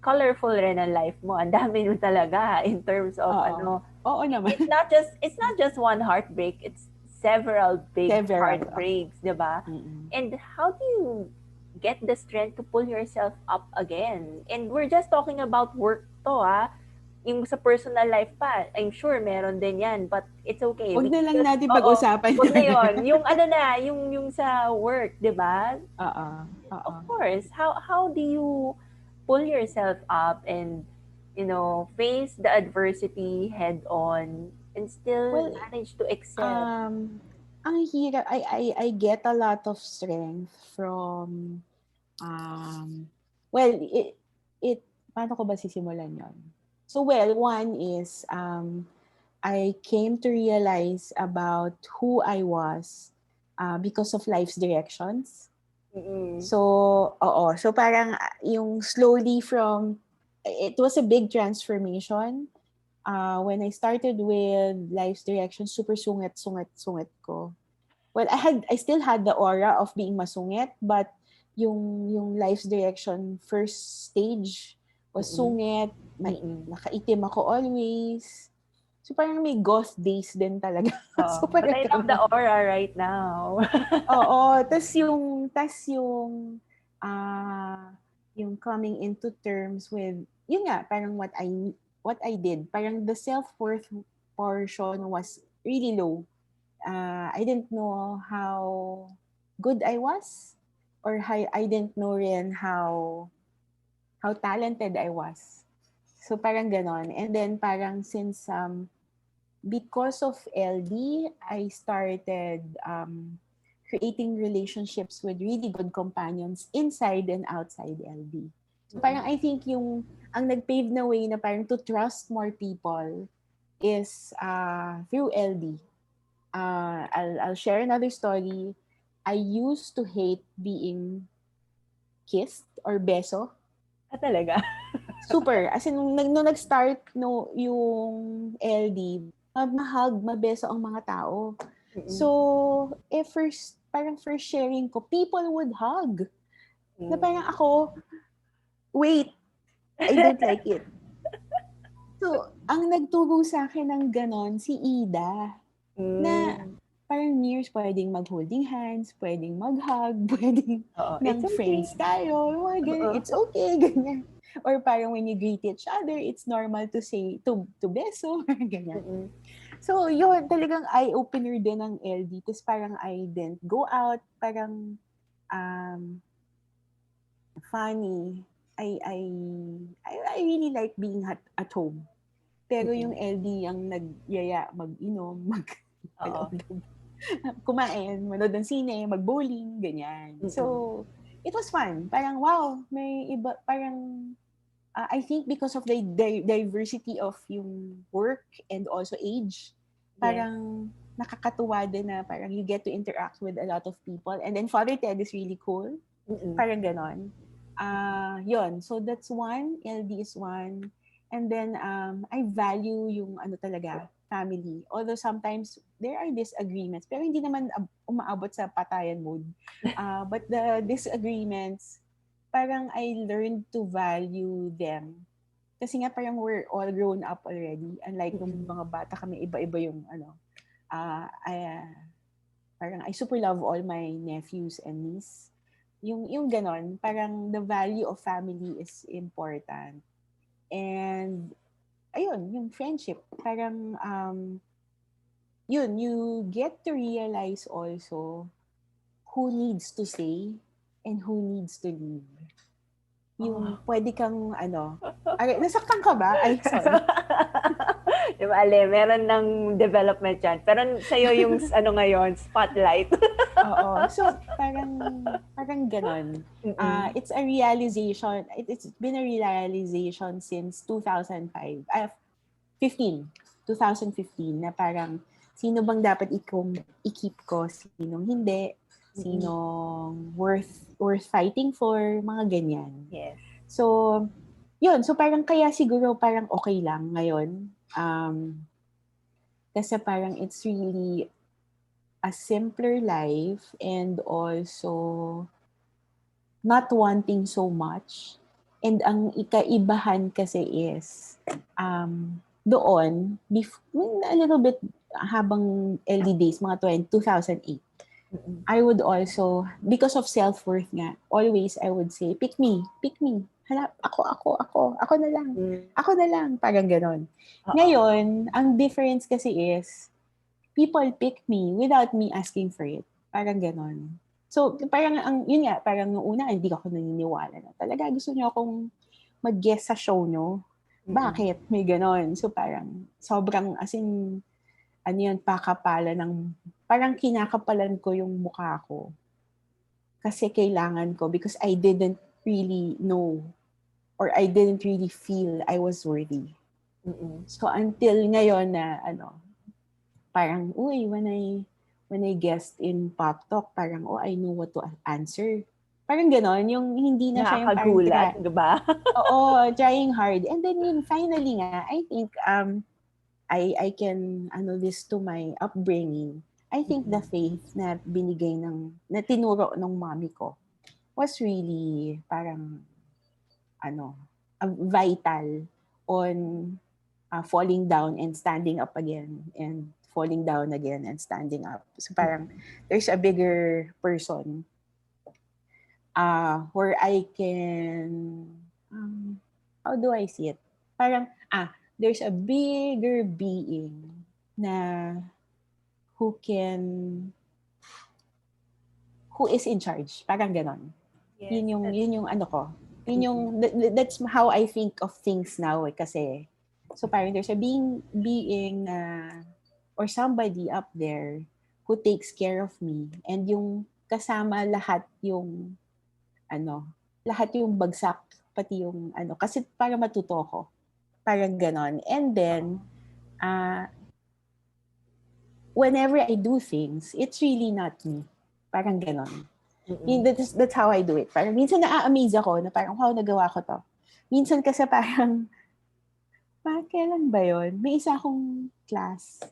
colorful rin ang life mo. Ang dami mo talaga in terms of Oo. ano. Oo naman. It's not just one heartbreak. It's several big Several. heartbreaks, 'di ba? Mm-mm. And how do you get the strength to pull yourself up again? And we're just talking about work to, ah. Yung sa personal life pa, I'm sure meron din yan. But it's okay. Huwag We na can lang just, natin oo, pag-usapan wag na yun. yon. Yung ano na, yung sa work, di ba? Oo. Of Oo. course, how do you pull yourself up and face the adversity head on and still Well, manage to excel? um, ang hirap, I get a lot of strength from, um, well, it, paano ko ba sisimulan yon? So, well, one is, I came to realize about who I was because of life's directions. Mm-mm. So, oo. So, parang yung slowly from, it was a big transformation. When I started with life's direction, super sungit, sungit, sungit ko. Well, I still had the aura of being masungit, but yung life's direction first stage was Mm-mm. sungit, Mm-mm. nakaitim ako always. So parang may goth days din talaga. Oh, So but parang I love the gano'n. aura right now. Oo, tas yung coming into terms with, yun nga, parang what I did, parang the self-worth portion was really low. I didn't know how good I was, or I didn't know rin how talented I was. So parang ganon. And then parang since because of LD, I started creating relationships with really good companions inside and outside LD. So Mm-mm. parang I think ang nag-pave na way na parang to trust more people is through LD. I'll share another story. I used to hate being kissed or beso. Ah, talaga? Super. As in, nung nag-start no, yung LD, mahug, mabeso ang mga tao. Mm-mm. So, parang first sharing ko, people would hug. Na Mm. parang ako, wait, I don't like it. So, ang nagturo sa akin ng ganon, si Ida, na Mm. parang nears, pwedeng mag-holding hands, pwedeng mag-hug, pwedeng Oo, ng it's okay. friends tayo, mga ganyan, Oo. it's okay, ganyan. Or parang when you greet each other, it's normal to say, to beso, ganyan. Mm-mm. So, yun, talagang eye-opener din ng LD. Tapos parang I didn't go out, parang um, funny. I really like being at home. Pero Mm-mm. yung LD ang nagyaya mag-inom, Oo. kumain, manood ng sine, mag-bowling, ganyan. Mm-mm. So, it was fun. Parang, wow, may iba, parang, I think because of the diversity of yung work and also age, Yes. parang nakakatuwa din na parang you get to interact with a lot of people. And then Father Ted is really cool. Mm-mm. Parang ganon. Yun. So that's one. LD is one. And then I value yung ano talaga, family. Although sometimes there are disagreements, pero hindi naman umaabot sa patayan mode. But the disagreements, parang I learned to value them. Kasi nga parang we're all grown up already. Unlike nung Mm-mm. mga bata kami, iba-iba yung ano. Parang I super love all my nephews and niece. Yung ganon, parang the value of family is important. And ayun, yung friendship, parang yun, you get to realize also who needs to stay and who needs to leave. Oh. Yung pwede kang ano, ay, nasaktan ka ba? Ay, sorry. Di ba, Ale, meron ng development yan. Pero sa'yo yung ano ngayon, spotlight. Oo. So, parang gano'n. Mm-mm. It's a realization, it's been a realization since 2005, 2015 na parang sino bang dapat i-keep ko, sinong hindi, Mm-mm. sinong worth fighting for, mga ganyan. Yes. So, yun. So, parang kaya siguro parang okay lang ngayon. Kasi parang it's really a simpler life and also not wanting so much. And ang ikaibahan kasi is, a little bit habang LD days, mga 2008, Mm-mm. I would also, because of self-worth nga, always I would say, pick me. Hala, ako na lang. Mm. Ako na lang. Parang ganon. Oo. Ngayon, ang difference kasi is, people pick me without me asking for it. Parang ganon. So, parang, yun nga, parang nung una, hindi ako naniniwala na talaga gusto niyo akong mag-guest sa show nyo. Mm-mm. Bakit? May ganon. So, parang, sobrang, as in, ano yun, parang kinakapalan ko yung mukha ko. Kasi kailangan ko, because I didn't really know, or I didn't really feel I was worthy. Mm-mm. So, until ngayon na, parang, uy, when I guest in Pop Talk, parang, oh, I know what to answer. Parang ganon, yung hindi na siya yung parang Nakakagulat, di ba? oo, trying hard. And then yun, finally nga, I think, I can, this to my upbringing. I think the Mm-mm. faith na binigay na tinuro ng mommy ko was really parang, ano, vital on falling down and standing up again and falling down again and standing up. So parang Mm-mm. there's a bigger person where I can, how do I see it? Parang, there's a bigger being na who can, who is in charge. Parang ganon. Yes, that's Yun yung ano ko. Yun yung, mm-mm. that's how I think of things now kasi. So parang there's a being or somebody up there who takes care of me and yung kasama ano, lahat yung bagsak, pati yung kasi para matuto ko. Parang ganon. And then, uh, whenever I do things, it's really not me. Parang ganon. Mm-mm. That's how I do it. Parang minsan na-amaze ako na parang, wow, nagawa ko to. Minsan kasi parang, kailan ba yon? May isa akong class.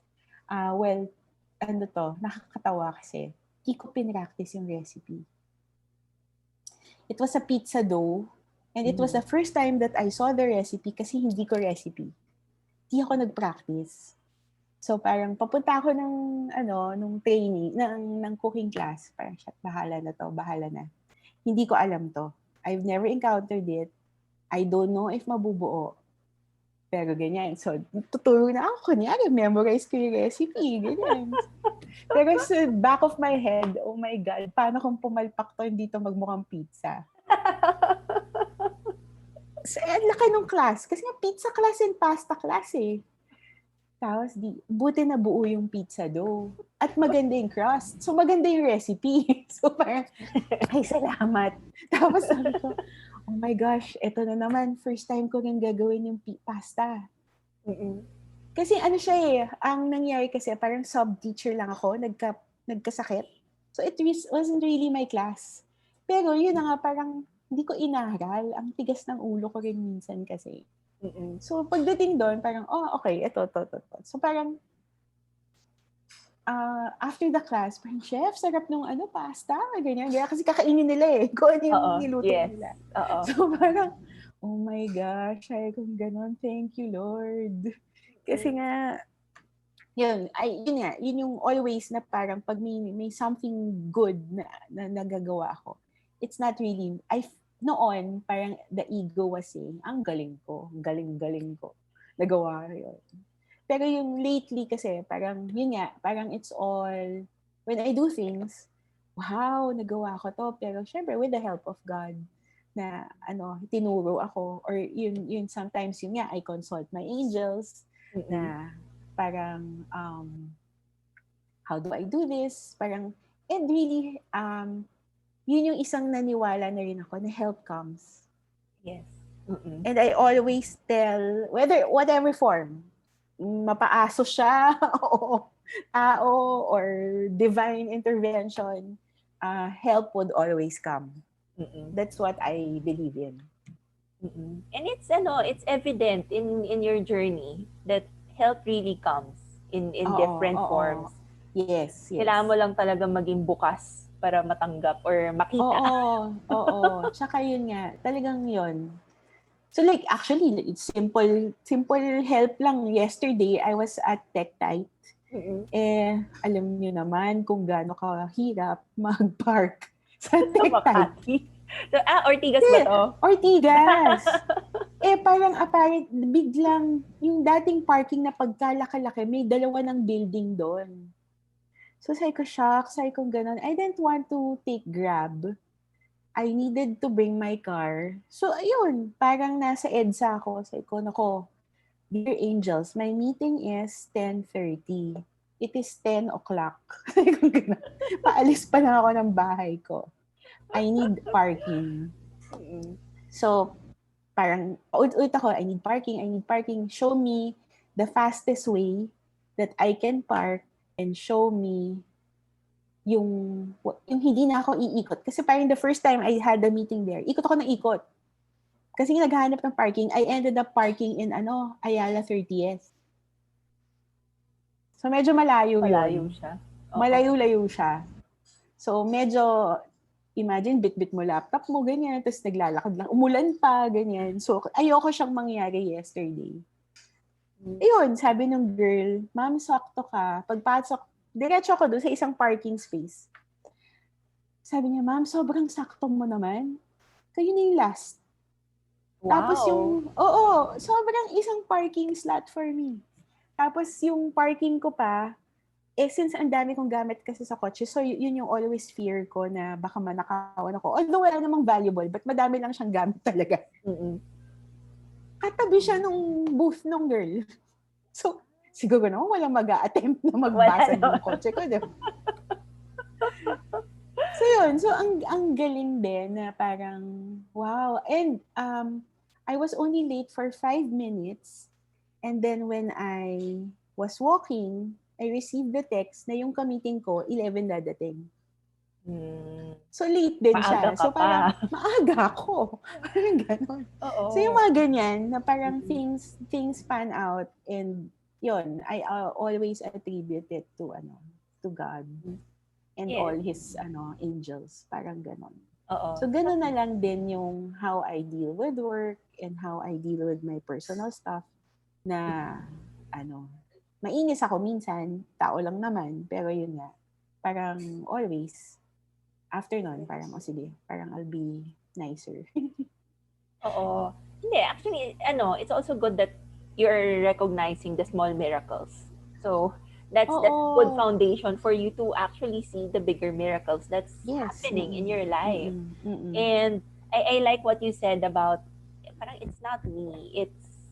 Well, ano to, nakakatawa kasi. Hindi ko pinractice yung recipe. It was a pizza dough. And it was Mm-hmm. the first time that I saw the recipe kasi hindi ko recipe. Hindi ako nag-practice. So parang papunta ako nung training, ng cooking class. Parang, shit, bahala na to, bahala na. Hindi ko alam to. I've never encountered it. I don't know if mabubuo. Pero ganyan. So, tuturo na ako. Kunyari, memorize ko yung recipe. Ganyan. Pero sa back of my head, oh my God, paano kung pumalpak to, hindi to magmukhang pizza? So, ang laki nung class. Kasi nga, pizza class and pasta class eh. Tapos, buti na buo yung pizza dough. At maganda yung crust. So, maganda yung recipe. So, parang, ay, salamat. Tapos, sabi ko, oh my gosh, eto na naman. First time ko nang gagawin yung pasta. Mm-mm. Kasi ano siya eh, ang nangyari kasi, parang sub-teacher lang ako, nagkasakit. So, wasn't really my class. Pero, yun na nga, parang, hindi ko inaral. Ang tigas ng ulo ko rin minsan kasi. Mm-mm. So, pagdating doon, parang, oh, okay, ito. So, parang, after the class, parang, chef, sarap nung pasta, ganyan. Kasi kakainin nila eh, kung ano yung Oo. niluto Yes. nila. Oo. So, parang, oh my gosh, ay, kung ganon, thank you, Lord. Kasi Mm. nga, yun yung always na parang pag may something good na nagagawa ako, it's not really, noon, parang the ego was saying, ang galing ko, galing ko, nagawa ko yun. Pero yung lately kasi, parang, yun nga, parang it's all, when I do things, wow, nagawa ko to. Pero syempre, with the help of God, na, tinuro ako, or yun sometimes, yun nga, I consult my angels, Mm-mm. na, parang, how do I do this? Parang, And really, yun yung isang naniwala na rin ako na help comes. Yes. Mm-mm. And I always tell, whatever form, mapaaso siya o tao or divine intervention, help would always come. Mm-mm. That's what I believe in. Mm-mm. And it's evident in your journey that help really comes in Oo, different oo. forms. Yes, Kailangan yes. mo lang talaga maging bukas para matanggap or makita. Oo, oo. Tsaka yun nga, talagang yun. So like actually it's simple help lang. Yesterday I was at Tech Tight. Mm-mm. Alam niyo naman kung gaano kahirap mag-park sa Sa Tech Tight. Makati. So, Ortigas Kasi ba to? Ortigas. Parang apparent biglang yung dating parking na pagkalaki-laki, may dalawa ng building doon. So sabi ko shock, sabi ko ganun. I didn't want to take Grab. I needed to bring my car. So, ayun, parang nasa EDSA ako. Sabi ko, nako, dear angels, my meeting is 10:30. It is 10 o'clock. Sabi ko ganun. Paalis pa lang ako ng bahay ko. I need parking. Mm-mm. So, parang, ulit ako, I need parking, I need parking. Show me the fastest way that I can park and show me yung hindi na ako iikot. Kasi parang the first time I had a meeting there, ikot ako ng ikot. Kasi naghahanap ng parking, I ended up parking in Ayala 30th. So medyo malayo Malayo yun. siya. Oo. Malayo-layo siya. So medyo, imagine, bit-bit mo laptop mo, ganyan, tapos naglalakad lang, umulan pa, ganyan. So ayoko siyang mangyari yesterday. Ayun, sabi ng girl, ma'am, sakto ka. Pagpasok, diretso ako doon sa isang parking space. Sabi niya, ma'am, sobrang sakto mo naman. Kayo na yung last. Tapos Wow. sobrang isang parking slot for me. Tapos yung parking ko pa, since ang dami kong gamit kasi sa kotse, so yun yung always fear ko na baka manakawan ako. Although wala namang valuable, but madami lang siyang gamit talaga. Mm-mm. Katabi siya nung booth nung girl. So, siguro naman walang mag-a-attempt na Wala magbasag no. yung kotse ko. Diba? So yun, so ang galing din na parang, wow. And I was only late for 5 minutes. And then when I was walking, I received the text na yung ka-meeting ko, 11 dadating. Hmm. So late din Maaga siya. ka So pa. parang maaga ako. Parang ganon. So yung Oo. mga ganyan na parang Mm-mm. things pan out, and yun, I always attribute it to God and all Yes. his angels, parang ganon. Oo. So ganon na lang din yung how I deal with work and how I deal with my personal stuff na mainis ako minsan, tao lang naman, pero yun nga, parang always after nun, parang sige, parang I'll be nicer. Oo. Hindi, actually, it's also good that you're recognizing the small miracles. So, that's a good Oo. foundation for you to actually see the bigger miracles that's Yes. happening in Mm-mm. your life. Mm-mm. Mm-mm. And I like what you said about parang it's not me,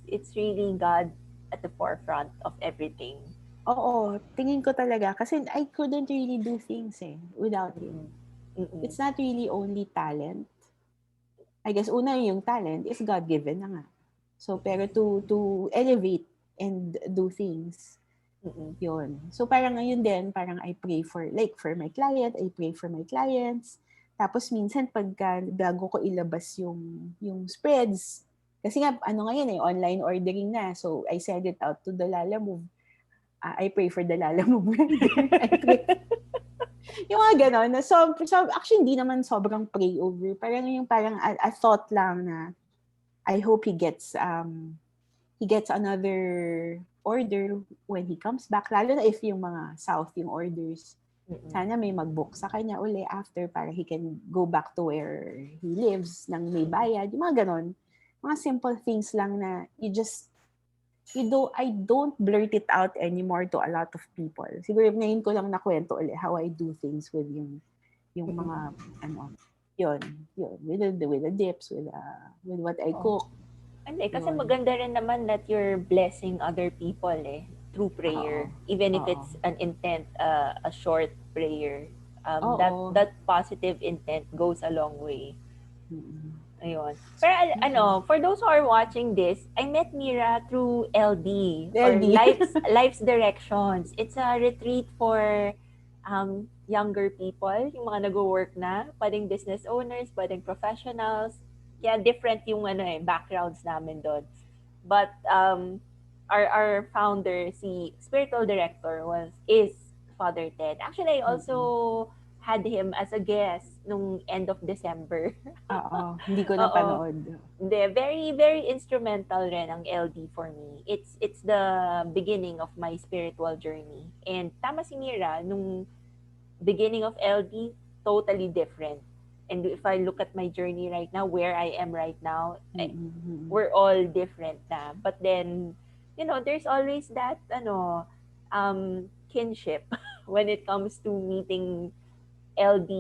it's really God at the forefront of everything. Oo, tingin ko talaga kasi I couldn't really do things without Mm-mm. him. Mm-mm. It's not really only talent. I guess una yung talent is God-given na nga. So pero to elevate and do things, Mm-mm. yun. So parang ngayon din, parang I pray for my client, I pray for my clients. Tapos minsan pagka bago ko ilabas yung spreads, kasi nga ngayon online ordering na. So I send it out to the Lala Move. I pray for the Lala Move rider. I pray yung mga ganon. Actually, hindi naman sobrang pray over. Parang a thought lang na I hope he gets another order when he comes back. Lalo na if yung mga South yung orders. Mm-mm. Sana may mag-book sa kanya uli after para he can go back to where he lives nang may bayad. Yung mga ganon. Mga simple things lang na I don't blurt it out anymore to a lot of people. Siguro ngayon ko lang nakwento ulit how I do things with yung Mm-mm. mga yun with the dips, with what I Oo. cook. Hindi, kasi Yun. maganda rin naman that you're blessing other people through Oo. prayer. Even if Oo. it's an intent, a short prayer. That Oo. positive intent goes a long way. Mm. Ayun. Pero Mm. for those who are watching this, I met Mira through LD or LD. Life's Directions. It's a retreat for younger people, yung mga nag-work na, pwedeng business owners, pwedeng professionals. Kaya different yung backgrounds namin doon. But our founder, si spiritual director is Father Ted. Actually, I Mm. also had him as a guest nung end of December. Oo, hindi ko Oo. napanood. Hindi, very, very instrumental rin ang LD for me. It's the beginning of my spiritual journey. And tama si Mira, nung beginning of LD, totally different. And if I look at my journey right now, where I am right now, Mm. Mm. we're all different na. But then, there's always that, kinship when it comes to meeting LD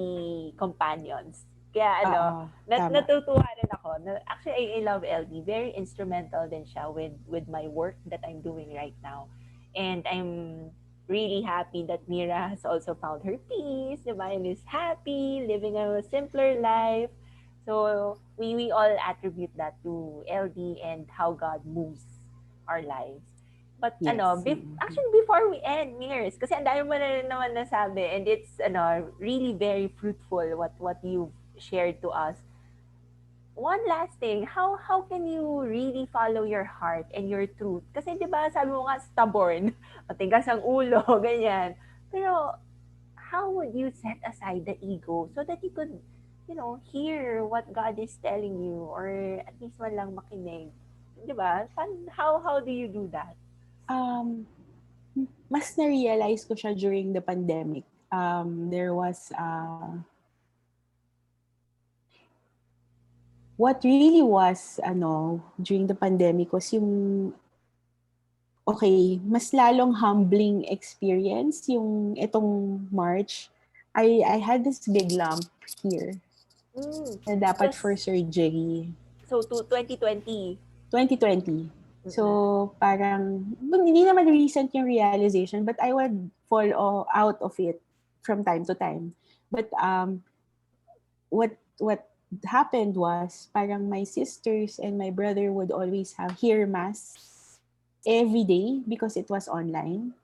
companions. Kaya Oo, tama. natutuwa rin ako. Actually, I love LD. Very instrumental din siya with my work that I'm doing right now. And I'm really happy that Mira has also found her peace, diba? And is happy, living a simpler life. So, we all attribute that to LD and how God moves our lives. But Yes. Mm. actually before we end, Mears, kasi ang dami mo na rin naman nasabi and it's really very fruitful what you've shared to us. One last thing, how can you really follow your heart and your truth? Kasi 'di ba sabi mo nga stubborn, matigas ang ulo, ganyan. Pero how would you set aside the ego so that you could, hear what God is telling you or at least man lang makinig? 'Di ba? How do you do that? Um, Mas na-realize ko siya during the pandemic. There was, what really was, during the pandemic was yung, okay, mas lalong humbling experience yung itong March. I had this big lump here Mm, na it dapat for was surgery. so to 2020. 2020. Mm-mm. So, parang, hindi naman recent yung realization, but I would fall out of it from time to time. But what happened was, parang my sisters and my brother would always have hear mass every day because it was online.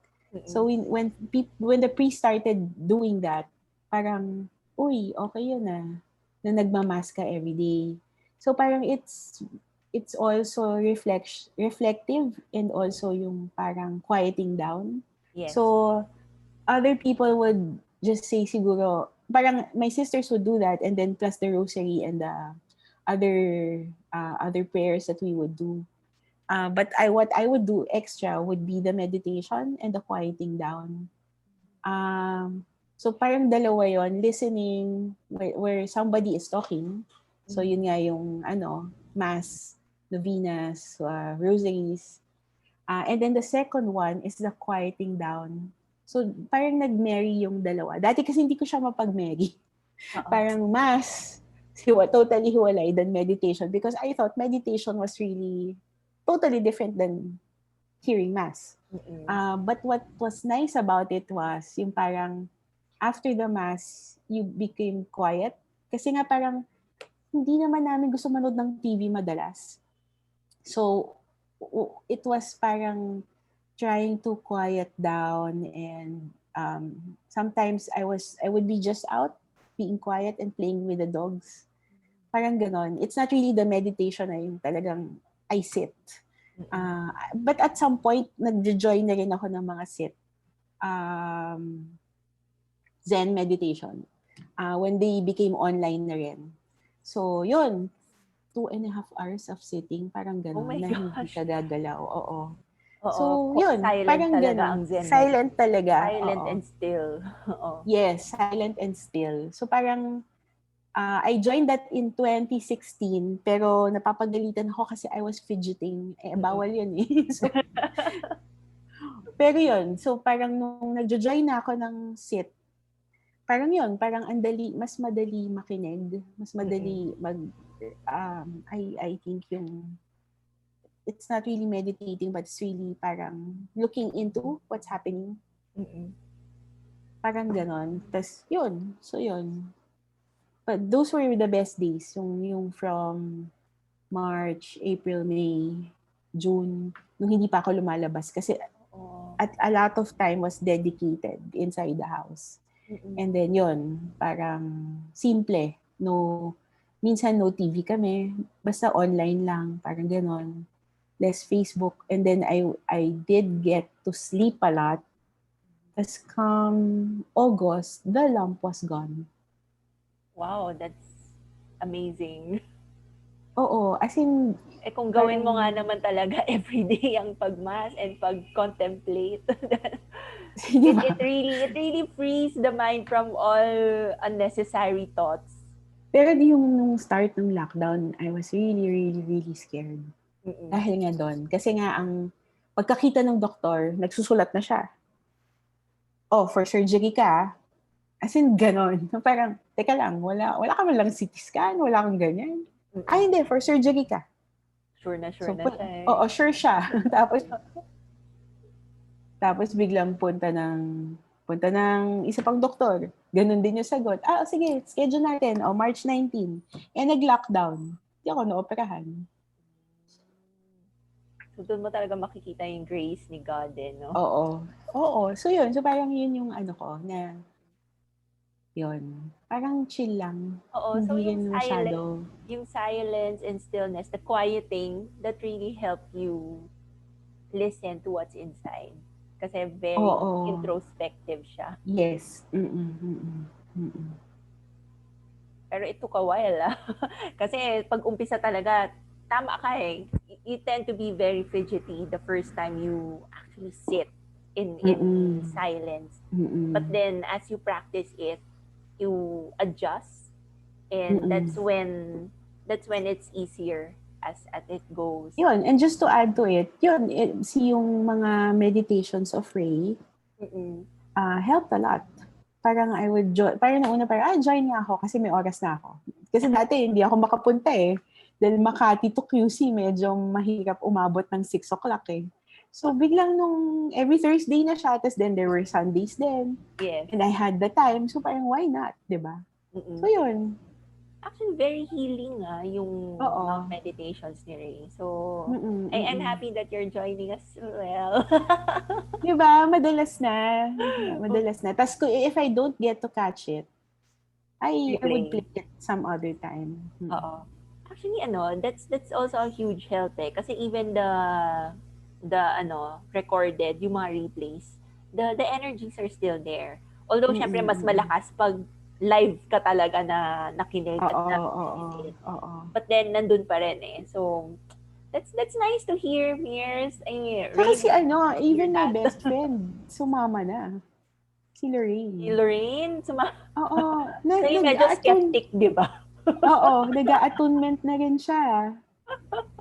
So Mm-mm. when the priest started doing that, parang, uy, okay yun na nagmamask ka every day. So parang it's also reflective and also yung parang quieting down. Yes. So other people would just say siguro, parang my sisters would do that and then plus the rosary and the other prayers that we would do. But what I would do extra would be the meditation and the quieting down. So parang dalawa yon, listening where somebody is talking. So Mm-hmm. yun nga yung mass, novenas, rosaries. And then the second one is the quieting down. So parang nag-marry yung dalawa. Dati kasi hindi ko siya mapag-marry. Oo. Parang mass, totally hiwalay than meditation because I thought meditation was really totally different than hearing mass. Mm-mm. But what was nice about it was yung parang after the mass, you became quiet. Kasi nga parang hindi naman namin gusto manood ng TV madalas. So, it was parang trying to quiet down and sometimes I would be just out being quiet and playing with the dogs. Parang ganon. It's not really the meditation na yung talagang I sit. Mm-mm. But at some point, nag-join na rin ako ng mga sit. Um, Zen meditation. When they became online na rin. So, yun. 2.5 hours of sitting, parang Oh ganon, my na hindi gosh. ka gagalaw. Oo. Oo, So, yun. silent Parang talaga ang ganon. Zen Silent meditation. talaga. Silent Oo. and still. Oo. Yes, silent and still. So, parang I joined that in 2016, pero napapagalitan ako kasi I was fidgeting. Mm-mm. Bawal yun eh. So, pero yun. So, parang nung nagjo-join na ako ng sit, parang yun, parang mas madali makinig, mas Mm-mm. madali I think it's not really meditating, but it's really parang looking into what's happening. Mm-mm. Parang gano'n. Tas yun, so yun. But those were the best days, yung from March, April, May, June, nung hindi pa ako lumalabas kasi Oo. at a lot of time was dedicated inside the house. Mm-mm. And then yun, parang simple. No, minsan no TV kami, basta online lang, parang ganon. Less Facebook. And then I did get to sleep a lot. Tapos come August, the lump was gone. Wow, that's amazing. Oo, as in, Eh kung gawin mo nga parang, naman talaga everyday ang pagmas and pag-contemplate, di it really frees the mind from all unnecessary thoughts. Pero yung nung start ng lockdown, I was really, really, really scared. Mm-mm. Dahil nga doon. Kasi nga ang pagkakita ng doktor, nagsusulat na siya. Oh, for surgery ka. As in, ganon. Parang, teka lang, wala ka man lang CT scan, wala kang ganyan. Ay, Mm-mm. hindi, for surgery ka. Sure So, na siya eh. oo, sure siya. tapos biglang punta ng isa pang doktor. Ganon din yung sagot. Ah, sige, schedule natin. O, March 19. Eh, nag-lockdown. Hindi ako naoperahan. So doon mo talaga makikita yung grace ni God eh, no? Oo. Oo. So, yun. So, parang yun yung ano ko na, yun. Parang chill lang. Oo, so Hindi rin masyado. yung silence and stillness, the quieting, that really help you listen to what's inside. Kasi very Oo. introspective siya. Yes. Mm-mm, mm-mm, mm-mm. Pero it took a while, ah. Kasi pag umpisa talaga, tama ka eh. You tend to be very fidgety the first time you actually sit in Mm-mm, silence. But mm-mm, then as you practice it, you adjust, and mm-mm. that's when it's easier as it goes. Yun, and just to add to it, yun, si yung mga meditations of Ray, Mm-mm. helped a lot. Parang I would join, parang nauna parang, join nga ako kasi may oras na ako. Kasi dati hindi ako makapunta eh. Dahil Makati to QC, medyo mahirap umabot ng 6 o'clock eh. So biglang nung every Thursday na siya, tapos then there were Sundays din. Yes. And I had the time, so parang why not, di ba? So Mm-mm. yun, Actually, very healing yung mga oo. meditations ni Ray. So, Mm-mm, I'm mm-mm. happy that you're joining us as well. Di ba? Madalas na. Madalas na. Tapos if I don't get to catch it, I would Replay. play it some other time. Mm. Oo. Actually, that's also a huge help eh. Kasi even the recorded, yung mga replays, the energies are still there. Although, Mm, syempre, mas mm. malakas pag live ka talaga na nakinig at Oo, oo, na-visit. oo. But then, nandun pa rin eh. So, that's nice to hear, Mears. I Tsaka really si ano, hear even my that. best friend, sumama na. Si Si Lorraine. Lorraine, Oo, so yung medyo nag-a-attune. skeptic, di ba? Oo, nag-a-attunement na rin siya.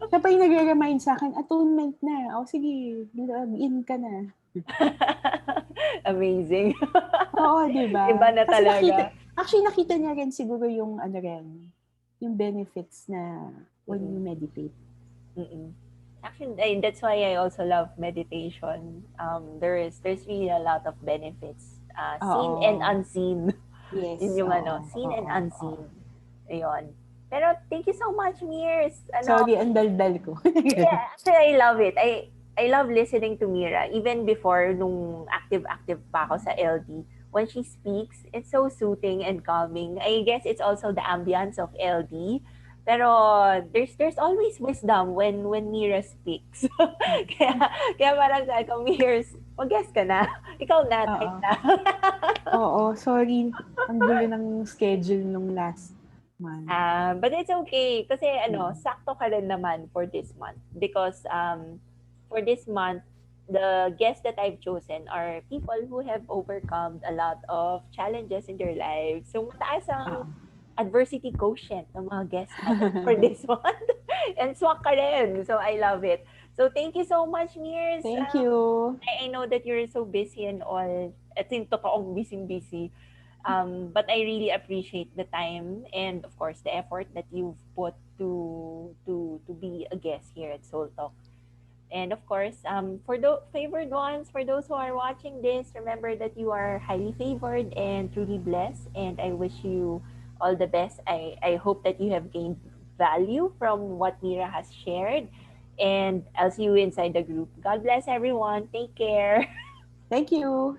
Siya pa yung nagre-remind sa akin, attunement na. O sige, log in ka na. Amazing. Oo, 'di Iba ba? na Kasi talaga. nakita niya rin siguro yung ano rin, yung benefits na when you Mm-mm. meditate. Mm-mm. Actually, that's why I also love meditation. There's really a lot of benefits, seen and Oo. unseen. Yun Yes, yung oo, seen and oo, oo. unseen. Ayun. Pero thank you so much, Mears. Sorry, ang daldal ko. Yeah, actually, I love it. I love listening to Mira. Even before, nung active pa ako sa LD, when she speaks, it's so soothing and calming. I guess it's also the ambience of LD. Pero there's always wisdom when Mira speaks. kaya, kaya parang sabi ko, Mirs, mag-guess ka na. Ikaw na, Oo. time na. Oo, sorry. Ang gulo ng schedule nung last month. But it's okay kasi Mm. sakto ka rin naman for this month because for this month the guests that I've chosen are people who have overcome a lot of challenges in their lives. So mataas ang Oo. adversity quotient ng mga guests natin for this month. And swak ka rin. So I love it. So thank you so much, Mears. Thank you. I know that you're so busy and all. I think totoong busy-busy. But I really appreciate the time and of course the effort that you've put to be a guest here at Soul Talk. And of course, for the favored ones, for those who are watching this, remember that you are highly favored and truly blessed. And I wish you all the best. I hope that you have gained value from what Mira has shared. And I'll see you inside the group. God bless everyone. Take care. Thank you.